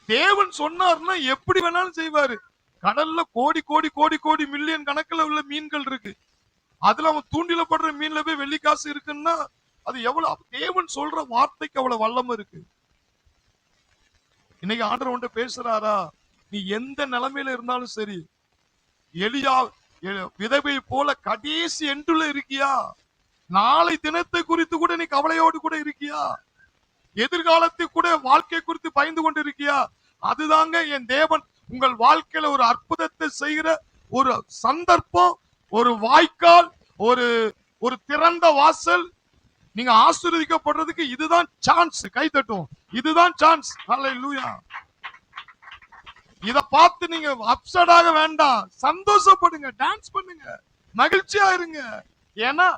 தேவன் சொன்னார்னா எப்படி வேணாலும் செய்வாரு. கடல்ல கோடி கோடி கோடி கோடி மில்லியன் கணக்குல உள்ள மீன்கள் இருக்கு, அதுல அவன் தூண்டில படுற மீன்ல போய் வெள்ளி காசு இருக்குன்னா அது எவ்வளவு, தேவன் சொல்ற வார்த்தைக்கு அவ்வளவு வல்லமை இருக்கு. இன்னைக்கு ஆண்டவர் உன்கிட்ட பேசுறாரா, நீ எந்த நிலைமையில இருந்தாலும் சரி, எலியா விதவை போல கடைசி எண்டுல இருக்கியா? நாளை தினத்தை குறித்து கூட நீ கவலையோடு கூட இருக்கியா? எதிர்காலத்தை கூட வாழ்க்கை குறித்து பயந்து கொண்டு இருக்கியா? அதுதாங்க என் தேவன் உங்கள் வாழ்க்கையில ஒரு அற்புதத்தை செய்கிற ஒரு சந்தர்ப்பம், ஒரு வாய்க்கால், ஒரு ஒரு திறந்த வாசல். நீங்க ஆசீர்வதிக்கப்படுறதுக்கு இதுதான் சான்ஸ். கை தட்டும், இதுதான் சான்ஸ். ஹல்லேலூயா. இத பார்த்து நீங்க அப்செட் ஆக வேண்டாம், சந்தோஷப்படுங்க, டான்ஸ் பண்ணுங்க, மகிழ்ச்சியா இருங்க. ஏன்னா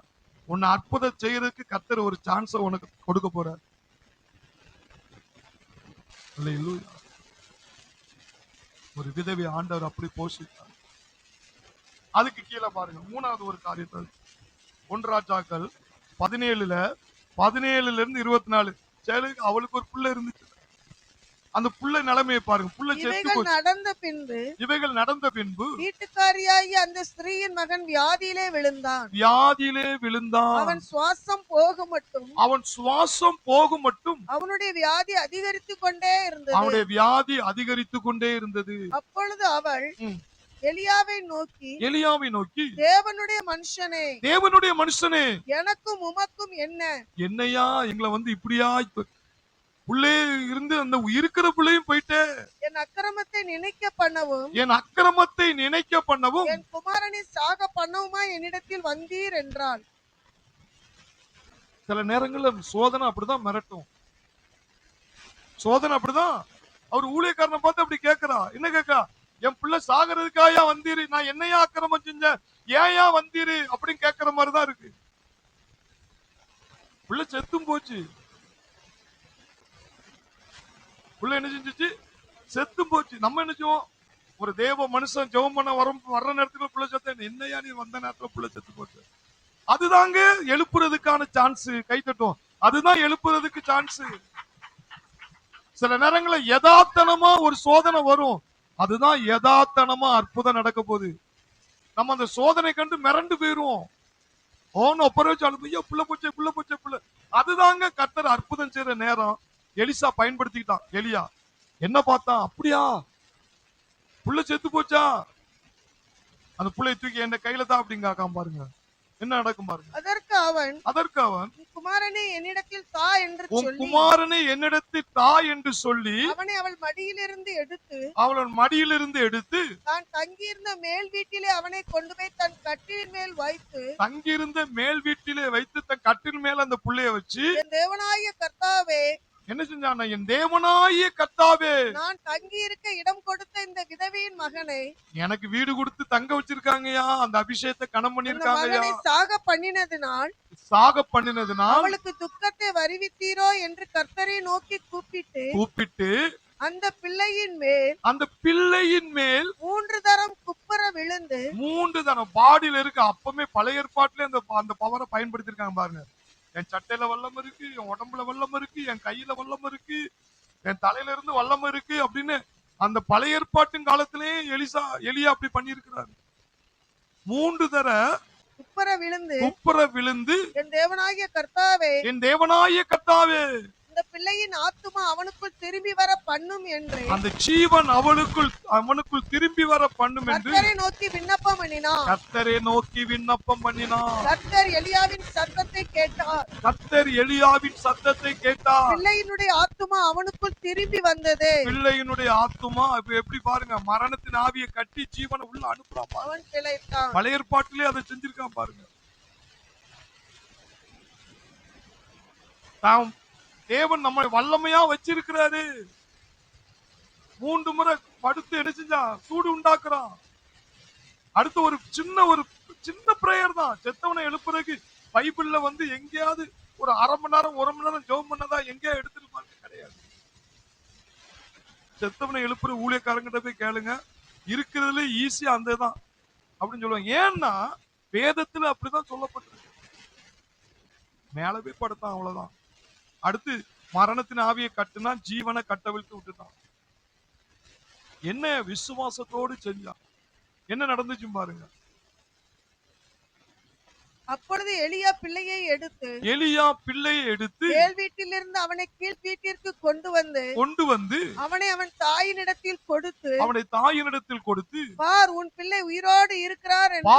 உன்னை அற்புதம் செய்யறதுக்கு கர்த்தர் ஒரு சான்ஸ் உனக்கு கொடுக்க போறார். ஹல்லேலூயா. ஒரு விதவை ஆண்டவர் அப்படி போஷித்தார். அதுக்கு கீழே பாருங்க, மூணாவது ஒரு காரியத்தை, 1 ராஜாக்கள் 17ல இருந்து 24. அவளுக்கு ஒரு புள்ள இருந்துச்சு, அந்த புள்ள நிலைமையை பாருங்க. புள்ள செத்து போச்சு. இவைகள் நடந்த பின்பு வீட்டுக்காரியாகி அந்த ஸ்திரீயின் மகன் வியாதியிலே விழுந்தான். அவன் சுவாசம் போகும் மட்டும் அவனுடைய வியாதி அதிகரித்துக் கொண்டே இருந்தது. அப்பொழுது அவள் எலியாவை நோக்கி தேவனுடைய மனுஷனே, எனக்கும் உமக்கும் என்னையா எங்களை இப்படியா உள்ளே இருந்து அந்த இருக்கிற பிள்ளையும் போயிட்டு என் அக்கிரமத்தை நினைக்க பண்ணவும் என் குமாரனை சாக பண்ணவுமா என்னிடத்தில் வந்தீர் என்றாள். சில நேரங்கள்ல சோதனை அப்படிதான் மிரட்டும். சோதனை அப்படிதான். அவர் ஊழியக்காரனை பார்த்து அப்படி கேட்கிறா, என்ன கேட்கா, என் பிள்ளை சாகிறதுக்காயா வந்தீரு, நான் என்னையா அக்கிரமம் செஞ்சேன், ஏயா வந்தீரு அப்படின்னு கேட்கிற மாதிரிதான் இருக்கு. பிள்ளை செத்தும் போச்சு. புள்ள என்ன செஞ்சிச்சு, செத்தும் போச்சு. நம்ம நினைச்சோம், ஒரு தேவ மனுஷன் ஜெபம் பண்ண வர்ற நேரத்துக்கு புள்ள செத்த, என்னையா நீ வந்த நேரத்துல புள்ள செத்து போச்சு. அதுதாங்க எழுப்புறதுக்கான சான்ஸ். கை தட்டும், அதுதான் எழுப்புறதுக்கு சான்ஸ். சில நேரங்களில் யதார்த்தனமா ஒரு சோதனை வரும், அதுதான் யதார்த்தனமா அற்புதம் நடக்க போகுது. நம்ம அந்த சோதனை கண்டு மிரண்டு போயிருவோம். ஓன்னு ஒப்பர வச்சு அழுது, புள்ள போச்சே புள்ள போச்சே புள்ள. அதுதாங்க கர்த்தர் அற்புதம் செய்யற நேரம். எலிசா பயன்படுத்திக்கிட்டான். எலியா என்ன பார்த்தான், அப்படியா புள்ள செத்து போச்சா, அந்த புள்ளையை தூக்கி என் கையில தான் அப்படின்னு காக்காம பாருங்க, என்ன நடக்கும் பாருங்க. அதற்கு அவன் குமாரனை என்னிடத்தில் தா என்று சொல்லி அவனை அவள் மடியிலிருந்து எடுத்து தான் தங்கியிருந்த மேல் வீட்டிலே அவனை கொண்டு போய் தன் கட்டிலின் மேல் வைத்து தன் கட்டில் மேல அந்த புள்ளைய வச்சு, என் தேவனாகிய கர்த்தாவே என்ன செஞ்சான்? என் தேவனாகிய கர்த்தாவே, நான் தங்கி இருக்க இடம் கொடுத்த இந்த விதவையின் மகனை, எனக்கு வீடு கொடுத்து தங்க வச்சிருக்காங்கயா, அந்த அபிஷேகத்தை கணம் அந்த பண்ணிருக்காங்கயா, மகனை சாக பண்ணினதினால் சாக பண்ணினதுனால் அவளுக்கு துக்கத்தை வருவித்தீரோ என்று கர்த்தரை நோக்கி கூப்பிட்டு அந்த பிள்ளையின் மேல் அந்த பிள்ளையின் மேல் 3 தரம் குப்புற விழுந்து 3 தரம் பாடியில இருக்கு. அப்பமே பழைய ஏற்பாட்டிலே அந்த பவரை பயன்படுத்தி இருக்காங்க பாருங்க. என் சட்டையில வல்லம் இருக்கு, என் உடம்புல வல்லம் இருக்கு, என் கையில வல்லம் இருக்கு, என் தலையில இருந்து வல்லம் இருக்கு அப்படின்னு அந்த பழைய ஏற்பாட்டின் காலத்திலே எலியா அப்படி பண்ணியிருக்கிறாரு. 3 தர குப்புற விழுந்து என் தேவனாகிய கர்த்தாவே, இந்த பிள்ளையின் ஆத்துமா அவனுக்குள் திரும்பி வர பண்ணும் என்று, அந்த ஜீவன் அவனுக்குள் திரும்பி வர பண்ணும் என்று கர்த்தரை நோக்கி விண்ணப்பம் பண்ணினான். கர்த்தர் எலியாவின் சத்தத்தை கேட்டார். பிள்ளையினுடைய ஆத்துமா அவனுக்குள் திரும்பி வந்தது. பிள்ளையினுடைய ஆத்துமா எப்படி பாருங்க, மரணத்தின் ஆவியை கட்டி ஜீவனை உள்ள அனுப்புறான். அவன் பிழைத்தான். பழைய ஏற்பாட்டிலே அதை செஞ்சிருக்கான் பாருங்க. தேவன் நம்மை வல்லமையா வச்சிருக்கிறாரு. 3 முறை படுத்து என்ன செஞ்சா சூடு உண்டாக்குறான். அடுத்து ஒரு சின்ன பிரேயர் தான். செத்தவனை எழுப்புறதுக்கு பைபிள்ல எங்கேயாவது ஒரு அரை மணி நேரம் 1 மணி நேரம் ஜெபம் பண்ணதா எங்கேயா எடுத்துருப்பாங்க? கிடையாது. செத்தவனை எழுப்புற ஊழியக்காரங்கிட்ட போய் கேளுங்க, இருக்கிறதுல ஈஸியா அந்த தான் அப்படின்னு சொல்லுவாங்க. ஏன்னா வேதத்துல அப்படிதான் சொல்லப்பட்டிருக்கு. மேல போய் படுத்தான், அவ்வளவுதான். அடுத்து மரணத்தின் ஆவியை கட்டுனா, ஜீவனை கட்டவிழ்த்து விட்டுட்டான். என்ன விசுவாசத்தோடு செஞ்சான். என்ன நடந்துச்சு பாருங்க. அப்பொழுது எலியா பிள்ளையை எடுத்து மேல் வீட்டிலிருந்து அவனை கீழ் வீட்டிற்கு கொண்டு வந்து அவனை அவன் தாயினிடத்தில் கொடுத்து, பார், உன் பிள்ளை உயிரோடு இருக்கிறார் என்று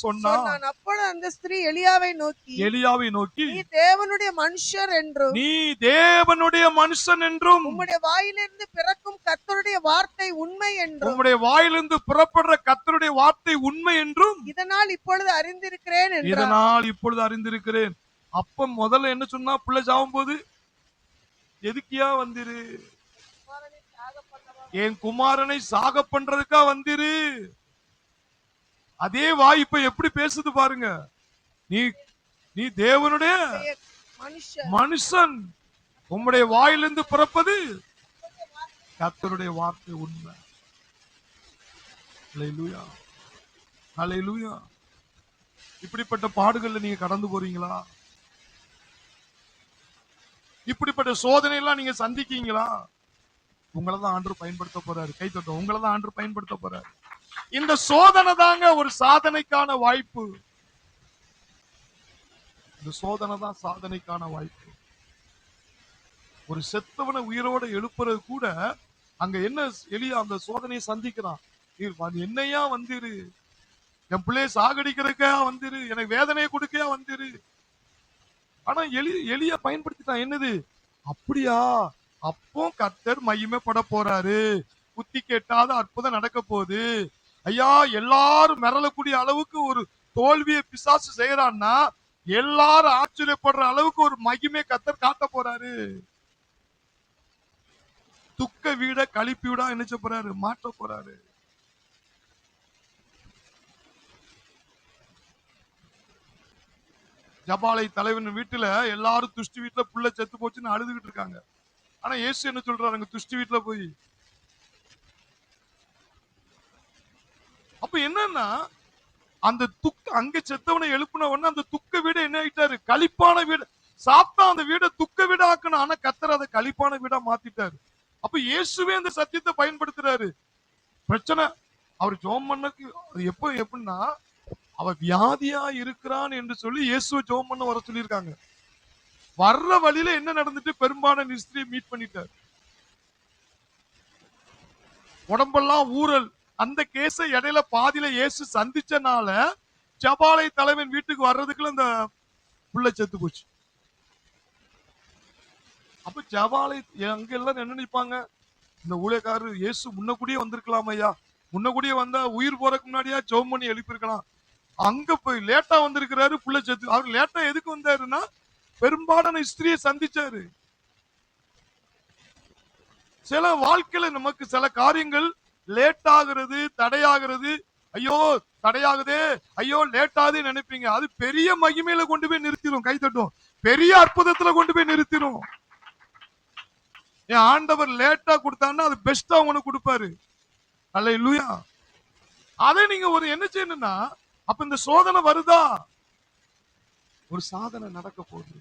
சொன்னான். அப்பொழுது அந்த ஸ்திரீ எலியாவை நோக்கி, நீ தேவனுடைய மனுஷன் என்றும் உம்முடைய வாயிலிருந்து பிறக்கும் கர்த்தருடைய வார்த்தை உண்மை என்றும் இதனால் இப்பொழுது அறிந்திருக்கிறேன். அப்ப முதல்ல என்ன சொன்னா, பிள்ளை சாவும் போது எதுக்கியா வந்திரு, என் குமாரனை சாக பண்றதுக்கா வந்திரு. அதே வாய்ப்பை எப்படி பேசுது பாருங்க. நீ தேவனுடைய மனுஷன், உம்முடைய வாயிலிருந்து பிறப்பது கர்த்தருடைய வார்த்தை உண்மை. அல்லேலூயா, அல்லேலூயா. இப்படிப்பட்ட பாடுகள்ல நீங்க கடந்து போறீங்களா? இப்படிப்பட்ட சோதனை எல்லாம் நீங்க சந்திக்கீங்களா? உங்களை தான் ஆண்டவர் பயன்படுத்த போறாரு. கை தட்டும். உங்களை தான் ஆண்டவர் பயன்படுத்த போறாரு. இந்த சோதனை தாங்க ஒரு சாதனைக்கான வாய்ப்பு. இந்த சோதனை தான் சாதனைக்கான வாய்ப்பு. ஒரு செத்தவனை உயிரோட எழுப்புறது கூட அங்க என்ன, எலியா அந்த சோதனையை சந்திக்கிறான். என்னையா வந்திரு, என் பிள்ளைய சாகடிக்கிறதுக்கா வந்திரு, எனக்கு வேதனையை கொடுக்கையா வந்திரு. ஆனா எலியா பயன்படுத்திட்டான். என்னது? அப்படியா, அப்போ கர்த்தர் மகிமைப்பட போறாரு, புத்தி கேட்டாத அற்புதம் நடக்க போகுது. ஐயா, எல்லாரும் மிரளக்கூடிய அளவுக்கு ஒரு தோல்வியை பிசாசு செய்யறான்னா, எல்லாரும் ஆச்சரியப்படுற அளவுக்கு ஒரு மகிமை கர்த்தர் காட்ட போறாரு. துக்க வீட கழிப்பி விடா என்ன போறாரு, மாற்ற போறாரு. ஜபாலை தலைவன் வீட்டுல எல்லாரும் துஷ்டி வீட்டுல புள்ள செத்து போச்சுன்னு அழுதுகிட்டு இருக்காங்க. ஆனா இயேசு என்ன சொல்றாரு, துஷ்டி வீட்டுல போய். அப்ப என்னன்னா, அந்த அங்க செத்தவனை எழுப்புன உடனே அந்த துக்க வீட என்ன ஆயிட்டாரு, களிப்பான வீடு. சாப்பிட்டா அந்த வீட துக்க வீட ஆக்கணும், ஆனா கர்த்தர் அதை களிப்பான வீடா மாத்திட்டாரு. அப்ப இயேசுவே அந்த சத்தியத்தை பயன்படுத்துறாரு. பிரச்சனை அவர் ஜெபம் பண்ணக்கு எப்படின்னா, அவ வியாதியா இருக்கிறான் என்று சொல்லி இயேசுவை ஜெபம் பண்ண வர சொல்லியிருக்காங்க. வர்ற வழியில என்ன நடந்துட்டு, பெரும்பாலான ஸ்திரியை மீட் பண்ணிட்டார். உடம்பெல்லாம் ஊரல். அந்த கேஸ இடையில பாதியில இயேசு சந்திச்சனால ஜபாலை தலைவன் வீட்டுக்கு வர்றதுக்குள்ள அந்த புள்ள செத்து போச்சு. அப்ப ஜபாலை அங்க எல்லாம் என்ன நினைப்பாங்க, இந்த ஊழியக்காரர் இயேசு முன்னக்கூடியே வந்திருக்கலாம் ஐயா, முன்னக்கூடியே வந்தா உயிர் போறதுக்கு முன்னாடியா ஜெபம் பண்ணி எழுப்பியிருக்கலாம். அங்க போய் லேட்டா வந்திருக்கிறாரு, புள்ள செத்து. அவர் லேட்டா எதுக்கு வந்தாருன்னா, பெரும்பாலான ஸ்திரியை சந்திச்சாரு. சில வாழ்க்கையில நமக்கு சில காரியங்கள் லேட் ஆகுறது, தடையாகிறது. ஐயோ தடையாகுதே, ஐயோ லேட் ஆகுது நினைப்பீங்க. அது பெரிய மகிமையில கொண்டு போய் நிறுத்திடும். கை தட்டும். பெரிய அற்புதத்துல கொண்டு போய் நிறுத்திடும். என் ஆண்டவர் லேட்டா கொடுத்தான்னா அது பெஸ்டா உனக்கு கொடுப்பாரு. அல்லேலூயா. அதை நீங்க ஒரு என்ன செய்யணும்னா, அப்ப இந்த சோதனை வருதா, ஒரு சாதனை நடக்க போகுது.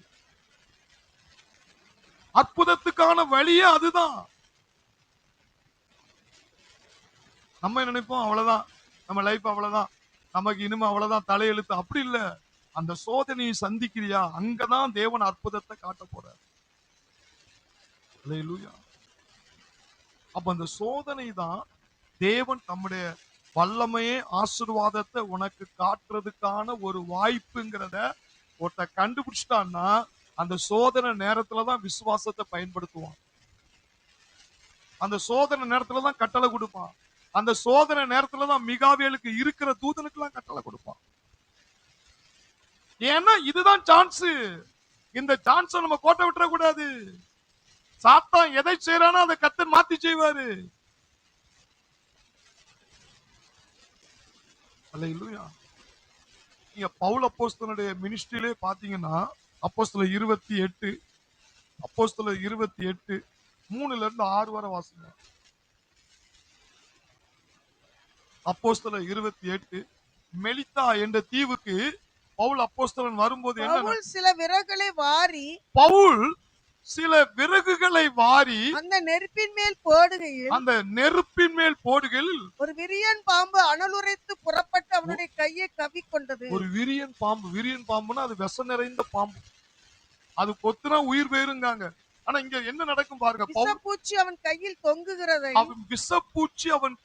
அற்புதத்துக்கான வழியே அதுதான். நம்ம நினைப்போம் அவ்வளவுதான், நம்ம லைஃப் அவ்வளவுதான், நமக்கு இனிமே அவ்வளவுதான் தலையெழுத்து. அப்படி இல்ல. அந்த சோதனையை சந்திக்கிறியா, அங்கதான் தேவன் அற்புதத்தை காட்ட போறார். அல்லேலூயா. அப்ப அந்த சோதனை தான் தேவன் தம்முடைய வல்லமையே ஆசீர்வாதத்தை உனக்கு காட்டுறதுக்கான ஒரு வாய்ப்புங்கிறத ஒருத்த கண்டுபிடிச்சிட்டான்னா, அந்த சோதனை நேரத்துலதான் விசுவாசத்தை பயன்படுத்துவான். அந்த சோதனை நேரத்துலதான் கட்டளை கொடுப்பான். அந்த சோதனை நேரத்துலதான் மிகாவேலுக்கு இருக்கிற தூதனுக்கு எல்லாம் கட்டளை கொடுப்பான். ஏன்னா இதுதான் சான்ஸ். இந்த சான்ஸ் நம்ம கோட்டை விட்டுற கூடாது. சாத்தான் எதை செய்யறானோ அதை கர்த்தர் மாத்தி செய்வாரு. அல்லேலூயா. நீங்க பவுல் அப்போஸ்தலனுடைய மினிஸ்ட்ரியிலே பாத்தீங்கன்னா, அப்போஸ்தலர் 28 3-6 வரை வாசிங்க. அப்போஸ்தலர் 28 மெலித்தா என்ற தீவுக்கு பவுல் அப்போஸ்தலன் வரும்போது என்ன, பவுல் சில விறகுகளை வாரி அந்த நெருப்பின் மேல் போடுகையில் ஒரு விரியன் பாம்பு அனலுரைத்து புறப்பட்டு அவனுடைய கையை கவ்விக்கொண்டது. ஒரு விரியன் பாம்புன்னா அது விஷம் நிறைந்த பாம்பு. அது கொத்துனா உயிர் போயிருங்காங்க. ஆனா இங்க என்ன நடக்கும் பாருங்க. விஷப்பூச்சி அவன்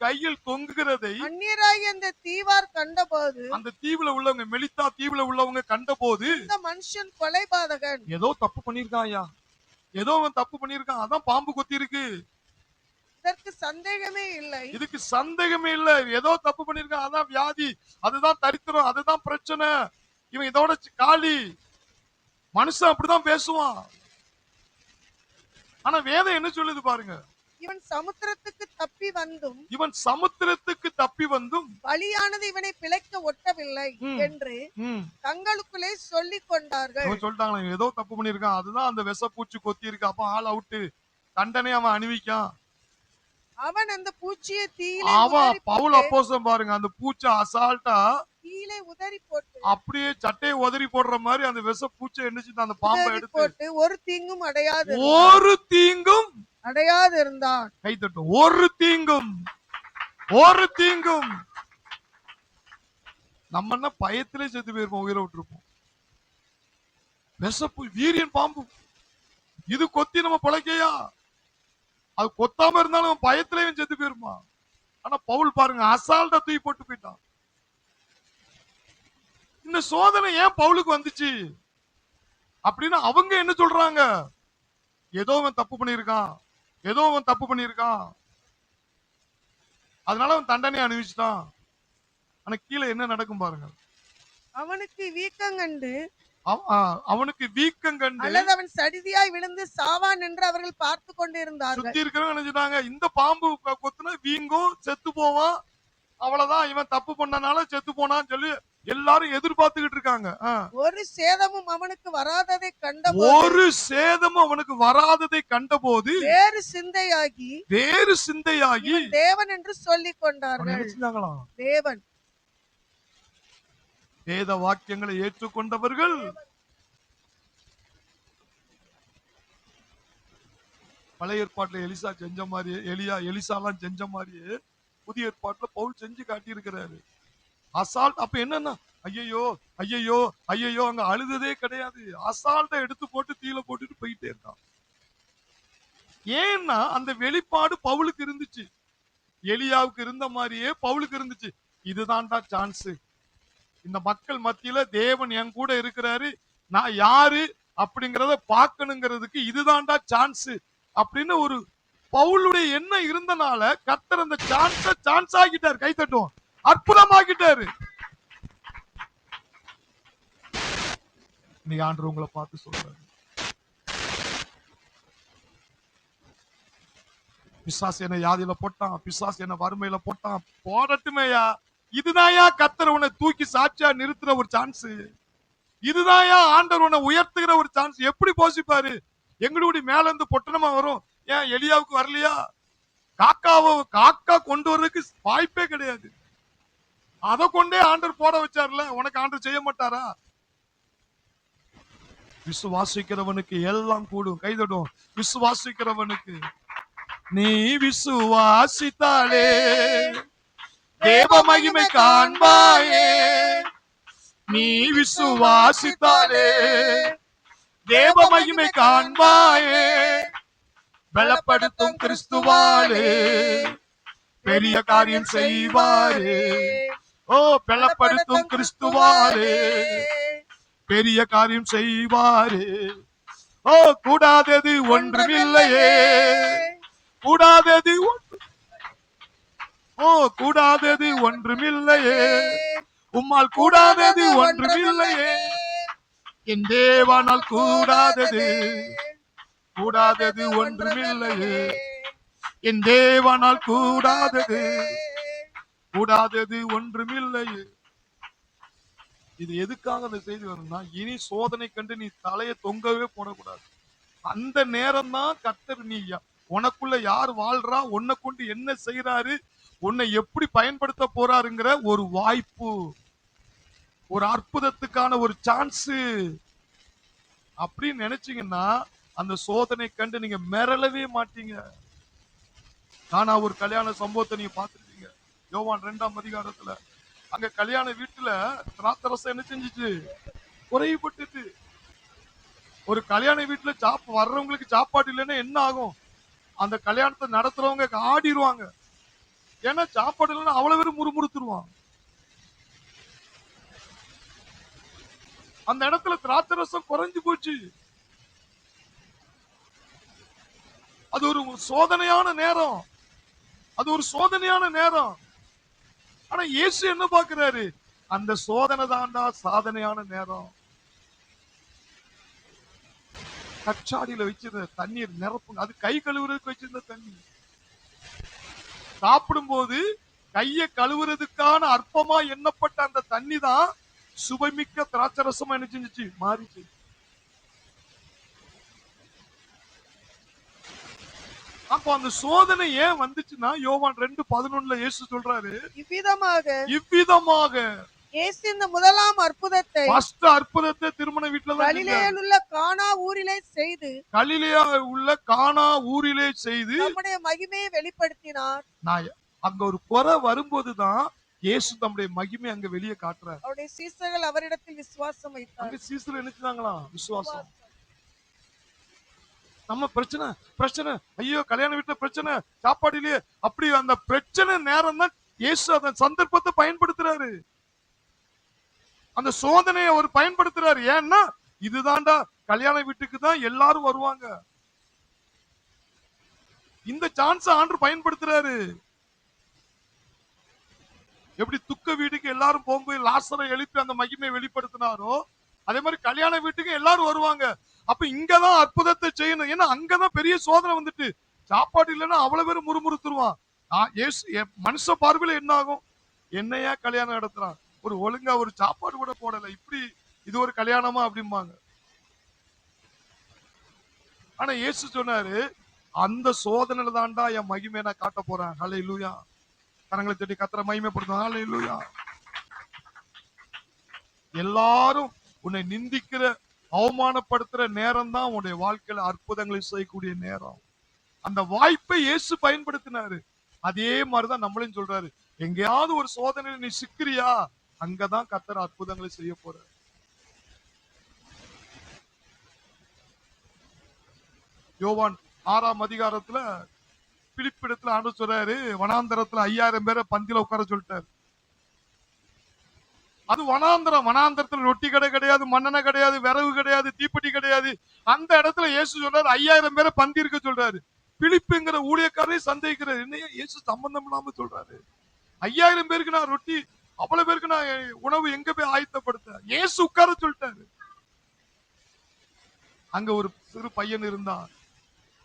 கையில் தொங்குகிறதை அந்நியராகிய அந்த தீவார் கண்டபோது, அந்த தீவுல உள்ளவங்க, மெலித்தா தீவுல உள்ளவங்க கண்டபோது, இந்த மனுஷன் கொலைபாதகன், ஏதோ தப்பு பண்ணிருக்காயா, ஏதோ அவன் தப்பு பண்ணிருக்கான், அதான் பாம்பு கொத்தி இருக்கு. இதுக்கு சந்தேகமே இல்ல. ஏதோ தப்பு பண்ணிருக்கான், அதான் வியாதி, அதுதான் தரித்திரம், அதுதான் பிரச்சனை, இவன் இதோட காலி. மனுஷன் அப்படிதான் பேசுவான். ஆனா வேதம் என்ன சொல்லுது பாருங்க. இவன் சமுத்திரத்துக்கு தப்பி வந்தும் பலியானது இவனை பிழைக்க ஒட்டவில்லை என்று தங்களுக்குள்ளே சொல்லிக் கொண்டார்கள். சொல்லிட்டாங்க ஏதோ தப்பு பண்ணிருக்கான், அதுதான் அந்த விஷப்பூச்சி கொத்தி இருக்கு, அப்ப ஆள் அவுட்டு, தண்டனை அவன் அணிவிக்கான். அவன் அந்த பூச்சியை பவுல் அப்போஸ்தலன் பாருங்க, அந்த பூச்சி அசால்ட்டா கீழே உதறி போட்டு, அப்படியே சட்டையை உதறி போடுற மாதிரி அந்த விஷ பூச்சை என்னச்சு, அந்த பாம்பை எடுத்து ஒரு தீங்கும் அடையாது இருந்தான். கை தட்டு. ஒரு தீங்கும். நம்ம என்ன பயத்திலே செத்து போயிருப்போம், உயிரை விட்டுருப்போம். விஷப்பு வீரியன் பாம்பு இது கொத்தி நம்ம பிழைக்கையா, அது கொத்தாம இருந்தாலும் பயத்திலேயும் செத்து போயிருமா. ஆனா பவுல் பாருங்க அசால்ட்டா தூக்கி போட்டு போயிட்டான். இந்த சோதனை ஏன் பவுலுக்கு வந்துச்சு அப்படின்னு அவங்க என்ன சொல்றாங்க, ஏதோ அவன் தப்பு பண்ணிருக்கான், அதனால அவன் தண்டனை அனுபவிச்சுட்டான். ஆனா கீழே என்ன நடக்கும் பாருங்க. அவனுக்கு வீக்கம் கண்டு அல்லது அவன் சடிதியாய் விழுந்து சாவான் என்று அவர்கள் பார்த்து கொண்டிருந்தார்கள். சுத்தி இருக்கிறவங்க நினைச்சிட்டாங்க இந்த பாம்பு கொத்துனா வீங்கும், செத்து போவான், அவ்வளவுதான், இவன் தப்பு பண்ணனால செத்து போனான்னு சொல்லி எல்லாரும் எதிர்பார்த்துக்கிட்டு இருக்காங்க. ஒரு சேதமும் அவனுக்கு வராததை கண்டபோது வேறு சிந்தையாகி தேவன் என்று சொல்லிக் கொண்டார்கள். தேவன் வேத வாக்கியங்களை ஏற்றுக்கொண்டவர்கள் பழைய ஏற்பாட்டுல எலிசா செஞ்ச மாதிரியே, எலிசாலாம் செஞ்ச மாதிரியே புதிய ஏற்பாட்டுல பவுல் செஞ்சு காட்டி இருக்கிறாரு. அசால்ட். அப்ப என்னன்னா ஐயோ அங்க அழுததே கிடையாது. அசால்ட்டை எடுத்து போட்டு தீல போட்டுட்டு போயிட்டே இருக்கான். ஏன்னா அந்த வெளிப்பாடு பவுலுக்கு இருந்துச்சு, எலியாவுக்கு இருந்த மாதிரியே பவுலுக்கு இருந்துச்சு. இதுதான்டா சான்ஸ், இந்த மக்கள் மத்தியில தேவன் என் கூட இருக்கிறாரு, நான் யாரு அப்படிங்கறத பார்க்கணுங்கிறதுக்கு இதுதான்டா சான்ஸ் அப்படின்னு ஒரு பவுலுடைய எண்ணம் இருந்தனால கர்த்தர் அந்த சான்ஸ் ஆகிட்டார். கை தட்டுவோம். அற்புதமாகிட்டாரு. இன்னைக்கு ஆண்டவர் உங்களை பார்த்து சொல்றாரு, பிசாசு என்ன வியாதியில போட்டான், பிசாசு என்ன வறுமையில போட்டான், போடட்டுமேயா. இதுதான்யா கர்த்தர் உன்னை தூக்கி சாட்சியா நிறுத்துற ஒரு சான்ஸ். இதுதான்யா ஆண்டவர் உன்னை உயர்த்துகிற ஒரு சான்ஸ். எப்படி போசிப்பாரு? எங்களுடைய மேல இருந்து பொட்டணமா வரும். ஏன் எலியாவுக்கு வரலையா? காக்கா கொண்டு வர்றதுக்கு வாய்ப்பே கிடையாது. அதை கொண்டே ஆண்டவர் போட வச்சார்ல, உனக்கு ஆண்டவர் செய்ய மாட்டாரா? விசுவாசிக்கிறவனுக்கு எல்லாம் கூடும். கைதடும். விசுவாசிக்கிறவனுக்கு. நீ விசுவாசித்தாலே தேவ மகிமை காண்பாயே. நீ விசுவாசித்தாலே தேவ மகிமை காண்பாயே. பலப்படுத்தும் கிறிஸ்துவாலே பெரிய காரியம் செய்வாரே. ஓ, பலப்படுத்தும் கிறிஸ்துவாலே பெரிய காரியம் செய்வாரே. ஓ, கூடாதது ஒன்றுமில்லையே, கூடாதது கூடாதது ஒன்றுமில்லையே, உம்மால் கூடாதது ஒன்றுமில்லையே. என் தேவனால் கூடாதது கூடாதது ஒன்றுமில்லையே. என் தேவனால் கூடாதது கூடாதது ஒன்றுமில்லையே. இது எதுக்காக அந்த செய்தி வரும்னா, இனி சோதனை கண்டு நீ தலையை தொங்கவே போடக்கூடாது. அந்த நேரம் தான் கர்த்தர் நீ உனக்குள்ள யார் வாழ்றா, உன்னை கொண்டு என்ன செய்யறாரு, உன்னை எப்படி பயன்படுத்த போறாருங்கிற ஒரு வாய்ப்பு, ஒரு அற்புதத்துக்கான ஒரு சான்ஸ் அப்படின்னு நினைச்சீங்கன்னா அந்த சோதனை கண்டு நீங்க மிரளவே மாட்டீங்க. ஆனா ஒரு கல்யாண சம்பவத்தை நீங்க பார்த்திருப்பீங்க, யோவான் 2ஆம் அதிகாரத்துல. அங்க கல்யாண வீட்டுல திராட்சரசம் என்ன செஞ்சுச்சு? குறைபட்டுட்டு. ஒரு கல்யாண வீட்டுல வர்றவங்களுக்கு சாப்பாடு இல்லைன்னா என்ன ஆகும்? அந்த கல்யாணத்தை நடத்துறவங்க ஆடிடுவாங்க. ஏன்னா சாப்பாடு இல்லைன்னா அவ்வளவு பேரும் முறுமுறுத்துருவான். அந்த இடத்துல திராட்சரசம் குறைஞ்சு போச்சு. அது ஒரு சோதனையான நேரம், அது ஒரு சோதனையான நேரம். ஆனா இயேசு என்ன பாக்குறாரு? அந்த சோதனை தாண்டா சாதனையான நேரம். கச்சாடியில வச்சிருந்த தண்ணீர் நிரப்புங்க. அது கை கழுவுறதுக்கு வச்சிருந்த தண்ணி. சாப்பிடும் போது கையை கழுவுறதுக்கான அற்பமா எண்ணப்பட்ட அந்த தண்ணி தான் சுவைமிக்க திராட்சரசமா என்ன செஞ்சிச்சு? மாறிச்சு. அப்போ அந்த சோதனை ஏன் வந்துச்சுன்னா, யோவான் 2:11 இயேசு சொல்றாரு, இவ்விதமாக இயேசு இந்த முதலாம் அற்புதத்தை, ஃபர்ஸ்ட் அற்புதத்தை திருமண வீட்டுல கலிலேயாவில் உள்ள கானா ஊரிலே செய்து, கலிலேயாவில் உள்ள கானா ஊரிலே செய்து தம்முடைய மகிமையை வெளிப்படுத்தினார். அங்க ஒரு குறை வரும்போதுதான் இயேசு தம்முடைய மகிமை அங்க வெளியே காட்டுறார். அவருடைய சீசர்கள் அவரிடத்தில் விசுவாசம் வைத்தார். சீசர்கள் நினைச்சாங்களா? விசுவாசம். நம்ம பிரச்சனை பிரச்சனை, ஐயோ கல்யாண வீட்டுல பிரச்சனை, சாப்பாடுலயே, அப்படி அந்த பிரச்சனை நேரம் தான் இயேசு அந்த சந்தர்ப்பத்தை பயன்படுத்துறாரு. அந்த சோதனையை அவர் பயன்படுத்துறாரு. ஏன்னா இதுதான்டா கல்யாண வீட்டுக்கு தான் எல்லாரும் வருவாங்க. இந்த சான்ஸ் ஆண்டவர் பயன்படுத்துறாரு. எப்படி துக்க வீட்டுக்கு எல்லாரும் போகும்போது லாசரை எழுப்பி அந்த மகிமையை வெளிப்படுத்தினாரோ, அதே மாதிரி கல்யாண வீட்டுக்கு எல்லாரும் வருவாங்க. அப்ப இங்கதான் அற்புதத்தை செய்யணும். ஏன்னா அங்கதான் பெரிய சோதனை வந்துட்டு. சாப்பாடு இல்லைன்னா அவ்வளவு பேரும் முறுமுறுத்துருவான். மனுஷ பார்வையில என்ன ஆகும்? என்னையா கல்யாணம் நடத்துறான், ஒரு ஒழுங்கா ஒரு சாப்பாடு கூட போடல, இப்படி இது ஒரு கல்யாணமா அப்படிம்பாங்க. ஆனா இயேசு சொன்னாரு, அந்த சோதனையில தாண்டா என் மகிமையை நான் காட்ட போறேன். ஹல்லேலூயா. கரங்களை தட்டி கர்த்தரை மகிமைப்படுத்தும். ஹல்லேலூயா. எல்லாரும் உன்னை நிந்திக்கிற, அவமானப்படுத்துற நேரம் தான் உன்னுடைய வாழ்க்கையில அற்புதங்களை செய்யக்கூடிய நேரம். அந்த வாய்ப்பை இயேசு பயன்படுத்தினாரு. அதே மாதிரிதான் நம்மளையும் சொல்றாரு, எங்கேயாவது ஒரு சோதனையில நீ சிக்கிறியா, அங்கதான் கர்த்தர் அற்புதங்களை செய்ய போற. யோவான் 6ஆம் அதிகாரத்துல பிலிப்பிடத்துல ஆண்டவர் சொல்றாரு, வனாந்தரத்துல 5000 பேரை பந்தில உட்கார சொல்லிட்டாரு. அது வனாந்தரம். வனாந்தரத்துல ரொட்டி கடை கிடையாது, மண்ணெண்ணெய் கிடையாது, விறகு கிடையாது, தீப்பெட்டி கிடையாது. அந்த இடத்துல இயேசு சொல்றாரு 5000 பேரை பந்தி இருக்க சொல்றாரு. பிலிப்புங்கிற ஊழியக்காரரை சந்தேகிக்கிறார், என்னையா இயேசு சம்பந்தம் இல்லாம சொல்றாரு? 5000 பேருக்கு நான் ரொட்டி, அவ்வளவு பேருக்கு நான் உணவு எங்க போய் ஆயத்தப்படுத்த? இயேசு உட்கார சொல்லிட்டாரு. அங்க ஒரு சிறு பையன் இருந்தான்.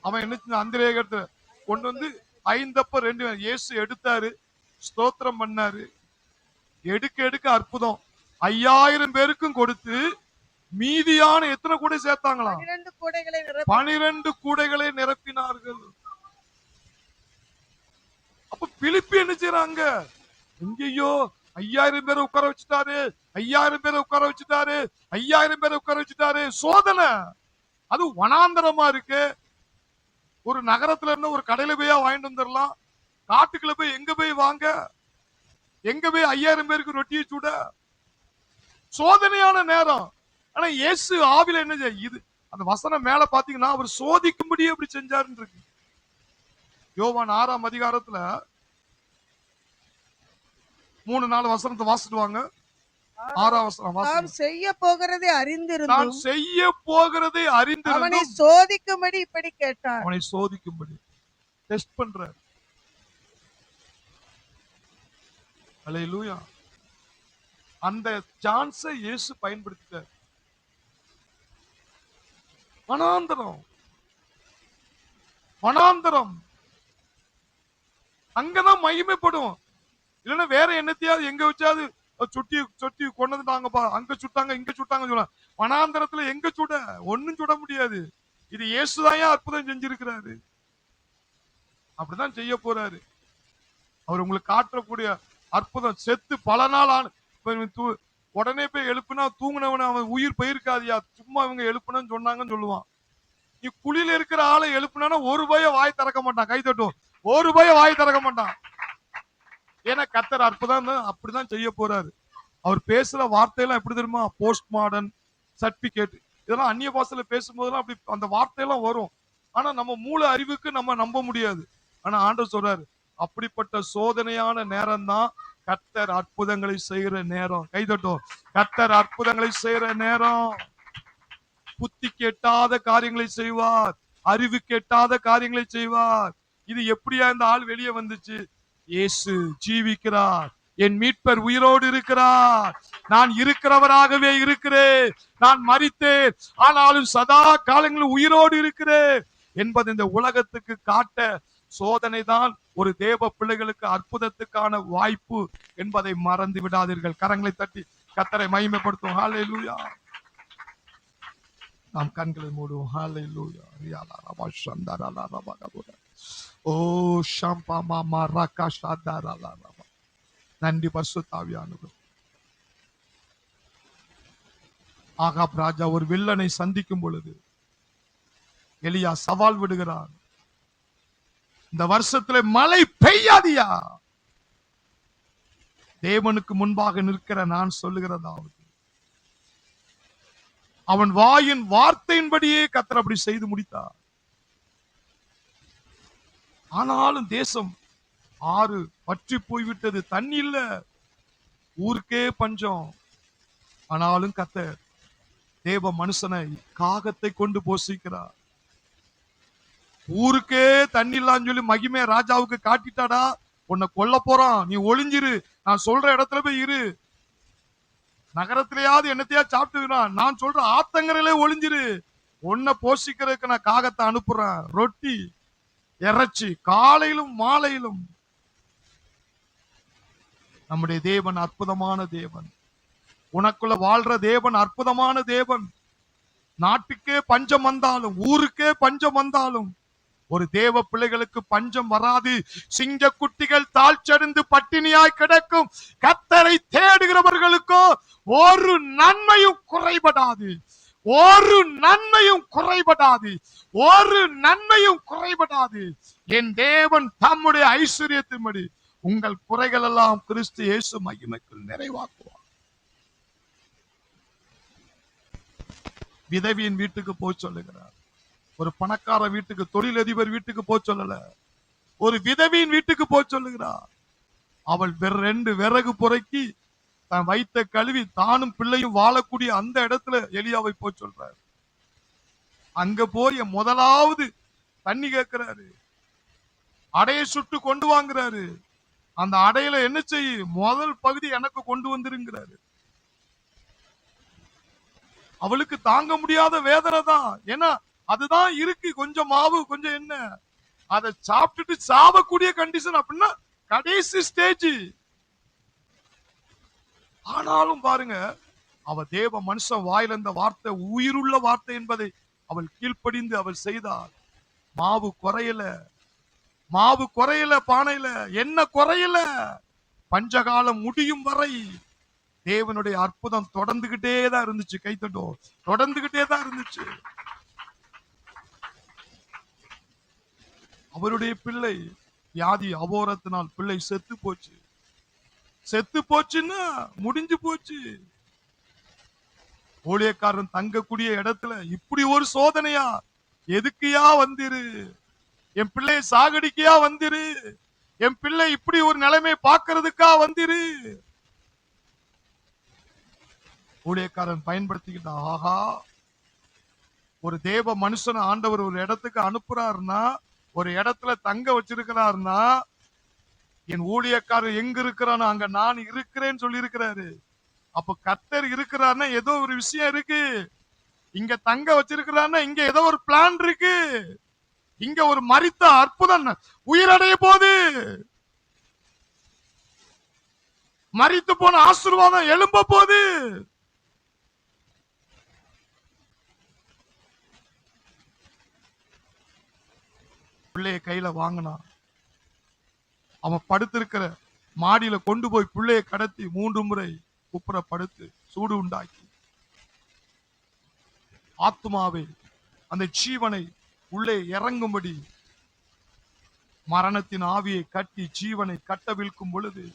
அவன் என்ன அந்திரேகத்தை கொண்டு வந்து 5 அப்ப 2 இயேசு எடுத்தாரு, ஸ்தோத்திரம் பண்ணாரு. எடுக்க எடுக்க அற்புதம். 5000 பேருக்கும் கொடுத்து மீதியான எத்தனை கூடை சேர்த்தாங்களாம்? 12 கூடைகளை நிரப்பினார்கள். அப்ப பிலிப்பு என்ன செய்யறாங்க? எங்கேயோ 5000 பேரை உட்கார வச்சுட்டாரு, 5000 பேரை உட்கார வச்சுட்டாரு, 5000 பேரை உட்கார வச்சுட்டாரு. சோதனை. அது வனாந்தரமா இருக்கு. ஒரு நகரத்துல இருந்து ஒரு கடையில போய் வாங்கிட்டு வந்துடலாம். காட்டுக்குள்ள போய் எங்க போய் வாங்க? எங்க போய் 5000 பேருக்கு ரொட்டியை சுட? சோதனையான நேரம். ஆனா இயேசு ஆவில என்ன செய்ய? இது அந்த வசனம் மேல பாத்தீங்கன்னா அவர் சோதிக்கும்படி அப்படி செஞ்சாருன்னு இருக்கு. யோவான் 6ஆம் அதிகாரத்துல 3-4 வசனத்தை வாசிட்டு வாங்க. 6ஆம் வசனம் வாசிங்க. நாம் செய்ய போகிறதை அறிந்திருந்தும் நான் செய்ய போகிறதை அறிந்திருந்தும் அவனை சோதிக்கும்படி இப்படி கேட்டார். அவனை சோதிக்கும்படி டெஸ்ட் பண்றார். அல்லேலூயா. அந்த சான்ஸை இயேசு பயன்படுத்திட்டார். வனாந்தரம், வனாந்தரம் அங்கதான் மகிமைப்படும். இல்லைன்னா வேற என்னத்தையாவது எங்க வச்சாவது சுட்டி சுட்டி கொண்டு வந்துட்டாங்கப்பா, அங்க சுட்டாங்க இங்க சுட்டாங்க சொல்ல. வனாந்தரத்துல எங்க சுட? ஒன்னும் சுட முடியாது. இது இயேசுதான் அற்புதம் செஞ்சிருக்கிறாரு. அப்படிதான் செய்ய போறாரு. அவர் உங்களுக்கு காட்டக்கூடிய அற்புதம். செத்து பல நாள் உடனே போய் எழுப்புனா தூங்கினவன அவன் உயிர் போயிருக்காதியா, சும்மா இவங்க எழுப்புனு சொன்னாங்கன்னு சொல்லுவான். நீ குழியில இருக்கிற ஆளை எழுப்புனா ஒரு பய வாய் திறக்க மாட்டான். கை தட்டும். ஒரு பய வாய் திறக்க மாட்டான். ஏன்னா கர்த்தர் அற்புதம் அப்படிதான் செய்ய போறாரு. அவர் பேசுற வார்த்தையெல்லாம் எப்படி தெரியுமா? போஸ்ட் மாடர்ன், சர்டிபிகேட், இதெல்லாம் அந்நிய பாஷையில பேசும்போதெல்லாம் அப்படி அந்த வார்த்தையெல்லாம் வரும். ஆனா நம்ம மூளை அறிவுக்கு நம்ம நம்ப முடியாது. ஆனா ஆண்டவர் சொல்றாரு, அப்படிப்பட்ட சோதனையான நேரம் தான் கர்த்தர் அற்புதங்களை செய்கிற நேரம். கைதட்டும். கர்த்தர் அற்புதங்களை செய்கிற நேரம். புத்தி கேட்டாத காரியங்களை செய்வார், அறிவு கேட்டாத காரியங்களை செய்வார். இது எப்படியா இந்த ஆள் வெளியே வந்துச்சு? இயேசு ஜீவிக்கிறார், என் மீட்பர் உயிரோடு இருக்கிறார், நான் இருக்கிறவராகவே இருக்கிறேன், நான் மரித்தேன் ஆனாலும் சதா காலங்களில் உயிரோடு இருக்கிறேன் என்பது இந்த உலகத்துக்கு காட்ட சோதனை தான் ஒரு தேவ பிள்ளைகளுக்கு அற்புதத்துக்கான வாய்ப்பு என்பதை மறந்து விடாதீர்கள். கரங்களை தட்டி கர்த்தரை மகிமைப்படுத்தும். ஹல்லேலூயா. நாம் கண்களை மூடுவோம். ஹல்லேலூயா. ரியாலா ரபா ஷந்தரலா ரபா கபுரா. ஓ ஷம்பா மாமா ரகா ஷதரலா ரபா. நன்றி பரிசுத்த ஆவியானவர். ஆகாப் ராஜா ஒரு வில்லனை சந்திக்கும் பொழுது எலியா சவால் விடுகிறார். இந்த வருஷத்துல மழை பெய்யாதியா? தேவனுக்கு முன்பாக நிற்கிற நான் சொல்லுகிறதாவது, அவன் வாயின் வார்த்தையின்படியே கர்த்தர் அப்படி செய்து முடித்தார். ஆனாலும் தேசம் ஆறு பற்றி போய்விட்டது, தண்ணி இல்ல, ஊருக்கே பஞ்சம். ஆனாலும் கர்த்தர் தேவ மனுஷனை காகத்தை கொண்டு போஷிக்கிறார். ஊருக்கே தண்ணி இல்லான்னு சொல்லி மகிமை ராஜாவுக்கு காட்டிட்டாடா, உன்னை கொல்ல போறான், நீ ஒளிஞ்சிரு, நான் சொல்ற இடத்துல போய் இரு, நகரத்திலேயாவது என்னத்தையா சாப்பிட்டுக்கிறான், நான் சொல்ற ஆத்தங்கரையிலே ஒளிஞ்சிரு, உன்னை போஷிக்கிறதுக்கு நான் காகத்தை அனுப்புறேன், ரொட்டி இறைச்சி காலையிலும் மாலையிலும். நம்முடைய தேவன் அற்புதமான தேவன். உனக்குள்ள வாழ்ற தேவன் அற்புதமான தேவன். நாட்டுக்கே பஞ்சம் வந்தாலும், ஊருக்கே பஞ்சம் வந்தாலும் ஒரு தேவ பிள்ளைகளுக்கு பஞ்சம் வராது. சிங்க குட்டிகள் தாழ்ச்சடைந்து பட்டினியாய் கிடக்கும். கர்த்தரை தேடுகிறவர்களுக்கோ ஒரு நன்மையும் குறைபடாது, ஒரு நன்மையும் குறைபடாது, ஒரு நன்மையும் குறைபடாது. என் தேவன் தம்முடைய ஐஸ்வர்யத்தின்படி உங்கள் குறைகள் எல்லாம் கிறிஸ்து இயேசு மகிமைக்குள் நிறைவாக்குவார். விதவியின் வீட்டுக்கு போய் சொல்லுகிறார். ஒரு பணக்கார வீட்டுக்கு, தொழிலதிபர் வீட்டுக்கு போய் சொல்லல, ஒரு விதவியின் வீட்டுக்கு போய் சொல்லுகிறார். அவள் 2 விறகு புரைக்கி தான் வைத்த கழுவி தானும் பிள்ளையும் வாழக்கூடிய அந்த இடத்துல எலியாவை போய் சொல்றாரு. அங்க போய் முதலாவது தண்ணி கேட்கிறாரு, அடைய சுட்டு கொண்டு வாங்குறாரு. அந்த அடையில என்ன செய்ய, முதல் பகுதி எனக்கு கொண்டு வந்துருங்கிறாரு. அவளுக்கு தாங்க முடியாத வேதனை தான். ஏன்னா அதுதான் இருக்கு, கொஞ்சம் மாவு கொஞ்சம் என்ன, அதை சாப்பிட்டுட்டு சாவக்கூடிய கண்டிஷன் அப்படின்னா கடைசி ஸ்டேஜ். ஆனாலும் பாருங்க, அவ தேவ மனுஷன் வாயில இந்த வார்த்தை உயிருள்ள வார்த்தை என்பதை அவள் கீழ்ப்படிந்து அவள் செய்தாள். மாவு குறையல, மாவு குறையல, பானையில என்ன குறையல, பஞ்சகாலம் முடியும் வரை தேவனுடைய அற்புதம் தொடர்ந்துகிட்டே தான் இருந்துச்சு. கைத்தட்டும், தொடர்ந்துகிட்டே தான் இருந்துச்சு. அவருடைய பிள்ளை வியாதி அபோரத்தினால் பிள்ளை செத்து போச்சு. செத்து போச்சுன்னா முடிஞ்சு போச்சு. ஊழியக்காரன் தங்கக்கூடிய இடத்துல இப்படி ஒரு சோதனையா? எதுக்குயா வந்திரு? என் பிள்ளையை சாகடிக்கையா வந்திரு? என் பிள்ளை இப்படி ஒரு நிலைமை பார்க்கறதுக்கா வந்திரு? ஊழியக்காரன் பயன்படுத்திக்கிட்டா, ஆஹா, ஒரு தேவ மனுஷன் ஆண்டவர் ஒரு இடத்துக்கு அனுப்புறாருன்னா, ஒரு இடத்துல தங்க வச்சிருக்கிறாருன்னா, என் ஊழியக்காரர் எங்க இருக்கிறானோ அங்க நான் இருக்கிறேன்னு சொல்லி இருக்கிறாரு. அப்ப கர்த்தர் இருக்கிறாருன்னா ஏதோ ஒரு விஷயம் இருக்கு. இங்க தங்க வச்சிருக்கிறாருன்னா இங்க ஏதோ ஒரு பிளான் இருக்கு. இங்க ஒரு மரித்த அற்புதம் உயிரடைய போது, மரித்து போன ஆசீர்வாதம் எழும்ப போது. பிள்ளைய கையில வாங்கினான். அவன் படுத்திருக்கிற மாடியில கொண்டு போய் பிள்ளைய கடத்தி 3 முறை குப்புற படுத்து சூடு உண்டாக்கி, ஆத்மாவை அந்த ஜீவனை உள்ளே இறங்கும்படி மரணத்தின் ஆவியை கட்டி ஜீவனை கட்டவிழ்க்கும் பொழுது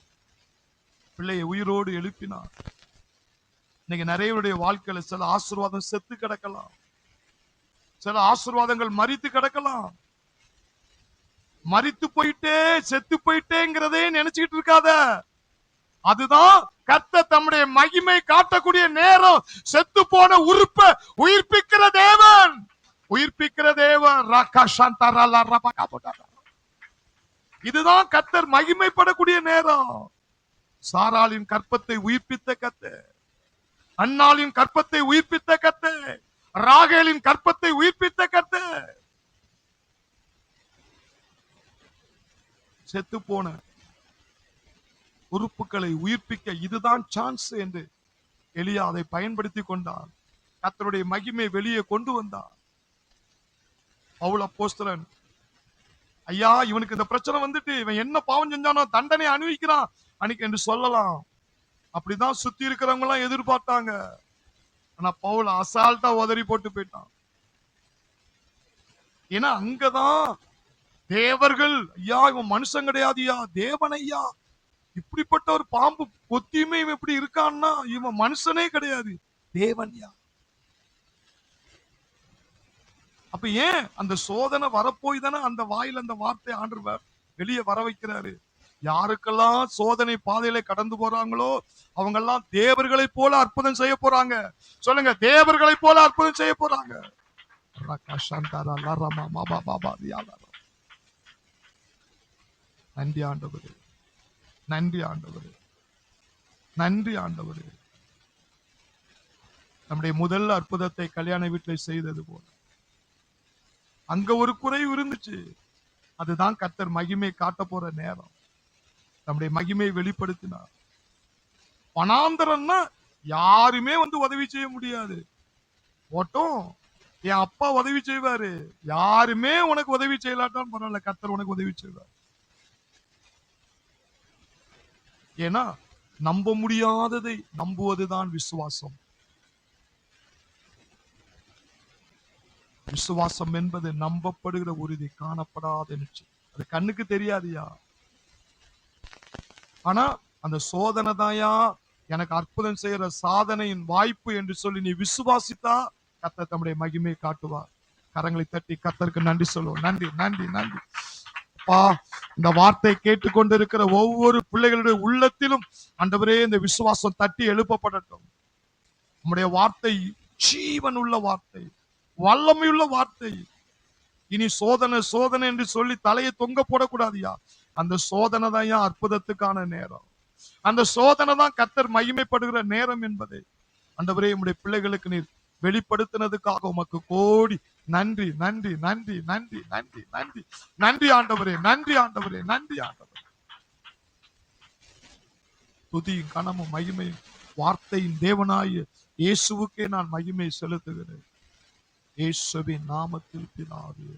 பிள்ளையை உயிரோடு எழுப்பினார். இன்னைக்கு நிறையவருடைய வாழ்க்கையில சில ஆசீர்வாதம் செத்து கிடக்கலாம், சில ஆசீர்வாதங்கள் மரித்து கிடக்கலாம். மரித்து போயிட்டே செத்து போயிட்டேங்கிறதே நினைச்சுக்கிட்டு இருக்காத. அதுதான் கர்த்தர் தம்முடைய மகிமை காட்டக்கூடிய நேரம். செத்து போன உறுப்பை உயிர்ப்பிக்கிற தேவன், உயிர்ப்பிக்கிற தேவன். இதுதான் கர்த்தர் மகிமைப்படக்கூடிய நேரம். சாராளின் கற்பத்தை உயிர்ப்பித்த கர்த்தர், அன்னாளின் கற்பத்தை உயிர்ப்பித்த கர்த்தர், ராகேலின் கற்பத்தை உயிர்ப்பித்த கர்த்தர். செத்து போன உறுப்புகளை உயிர்ப்பிக்க இதுதான் சான்ஸ் என்று எலியா அதை பயன்படுத்தி கொண்டார். கர்த்தருடைய மகிமை வெளியே கொண்டு வந்தார். பவுல் அப்போஸ்தலன், ஐயா இவனுக்கு இந்த பிரச்சனை வந்துட்டு இவன் என்ன பாவம் செஞ்சானோ தண்டனை அனுபவிக்கிறான் அன்னைக்கு என்று சொல்லலாம். அப்படிதான் சுத்தி இருக்கிறவங்க எல்லாம் எதிர்பார்த்தாங்க. ஆனா பவுல் அசால்ட்டா உதறி போட்டு போயிட்டான். ஏன்னா அங்கதான் தேவர்கள், ஐயா இவன் மனுஷன் கிடையாதுயா, தேவன் ஐயா, இப்படிப்பட்ட ஒரு பாம்பு கொத்தியுமே இவன் எப்படி இருக்கான்னா இவன் மனுஷனே கிடையாது, தேவன்யா. அப்ப ஏன் அந்த சோதனை வரப்போய் தானே அந்த வாயில அந்த வார்த்தை ஆண்டவர் வெளியே வர வைக்கிறாரு. யாருக்கெல்லாம் சோதனை பாதையில கடந்து போறாங்களோ அவங்க எல்லாம் தேவர்களை போல அற்புதம் செய்ய போறாங்க. சொல்லுங்க, தேவர்களை போல அற்புதம் செய்ய போறாங்க. நன்றி ஆண்டவரே, நன்றி ஆண்டவரே, நன்றி ஆண்டவரே. நம்முடைய முதல் அற்புதத்தை கல்யாண வீட்டில் செய்தது போல அங்க ஒரு குறைவு இருந்துச்சு. அதுதான் கர்த்தர் மகிமை காட்ட போற நேரம். நம்முடைய மகிமை வெளிப்படுத்தினார். பணாந்தரம்னா யாருமே வந்து உதவி செய்ய முடியாது. ஓட்டும் என் அப்பா உதவி செய்வாரு. யாருமே உனக்கு உதவி செய்யலாட்டான்னு பரவாயில்ல, கர்த்தர் உனக்கு உதவி செய்வார். ஏன்னா நம்ப முடியாததை நம்புவதுதான் விசுவாசம். விசுவாசம் என்பது நம்பப்படுகிற உறுதி, காணப்படாத நிச்சயம். அது கண்ணுக்கு தெரியாதியா, ஆனா அந்த சோதனை தாயா எனக்கு அற்புதம் செய்யற சாதனையின் வாய்ப்பு என்று சொல்லி நீ விசுவாசித்தா கர்த்தர் தம்முடைய மகிமையை காட்டுவார். கரங்களை தட்டி கர்த்தருக்கு நன்றி சொல்லுவோம். நன்றி, நன்றி, நன்றி. இந்த வார்த்தை கேட்டுக்கொண்டிருக்கிற ஒவ்வொரு பிள்ளைகளுடைய உள்ளத்திலும் ஆண்டவரே இந்த விசுவாசம் தட்டி எழுப்பப்படட்டும். நம்முடைய வார்த்தை ஜீவன் உள்ள வார்த்தை, வல்லமையுள்ள வார்த்தை. இனி சோதனை சோதனை என்று சொல்லி தலையை தொங்க போடக்கூடாதியா. அந்த சோதனை தான் அற்புதத்துக்கான நேரம். அந்த சோதனை தான் கர்த்தர் மகிமைப்படுகிற நேரம் என்பதை ஆண்டவரே உம்முடைய பிள்ளைகளுக்கு நீர் வெளிப்படுத்தினதுக்காக உமக்கு கோடி நன்றி நன்றி நன்றி நன்றி நன்றி நன்றி நன்றி ஆண்டவரே, நன்றி ஆண்டவரே, நன்றி ஆண்டவரே. துதியும் கனமும் மகிமையும் வார்த்தையின் தேவனாய இயேசுவுக்கே நான் மகிமை செலுத்துகிறேன். இயேசுவின் நாமத்தில் பிதாவே.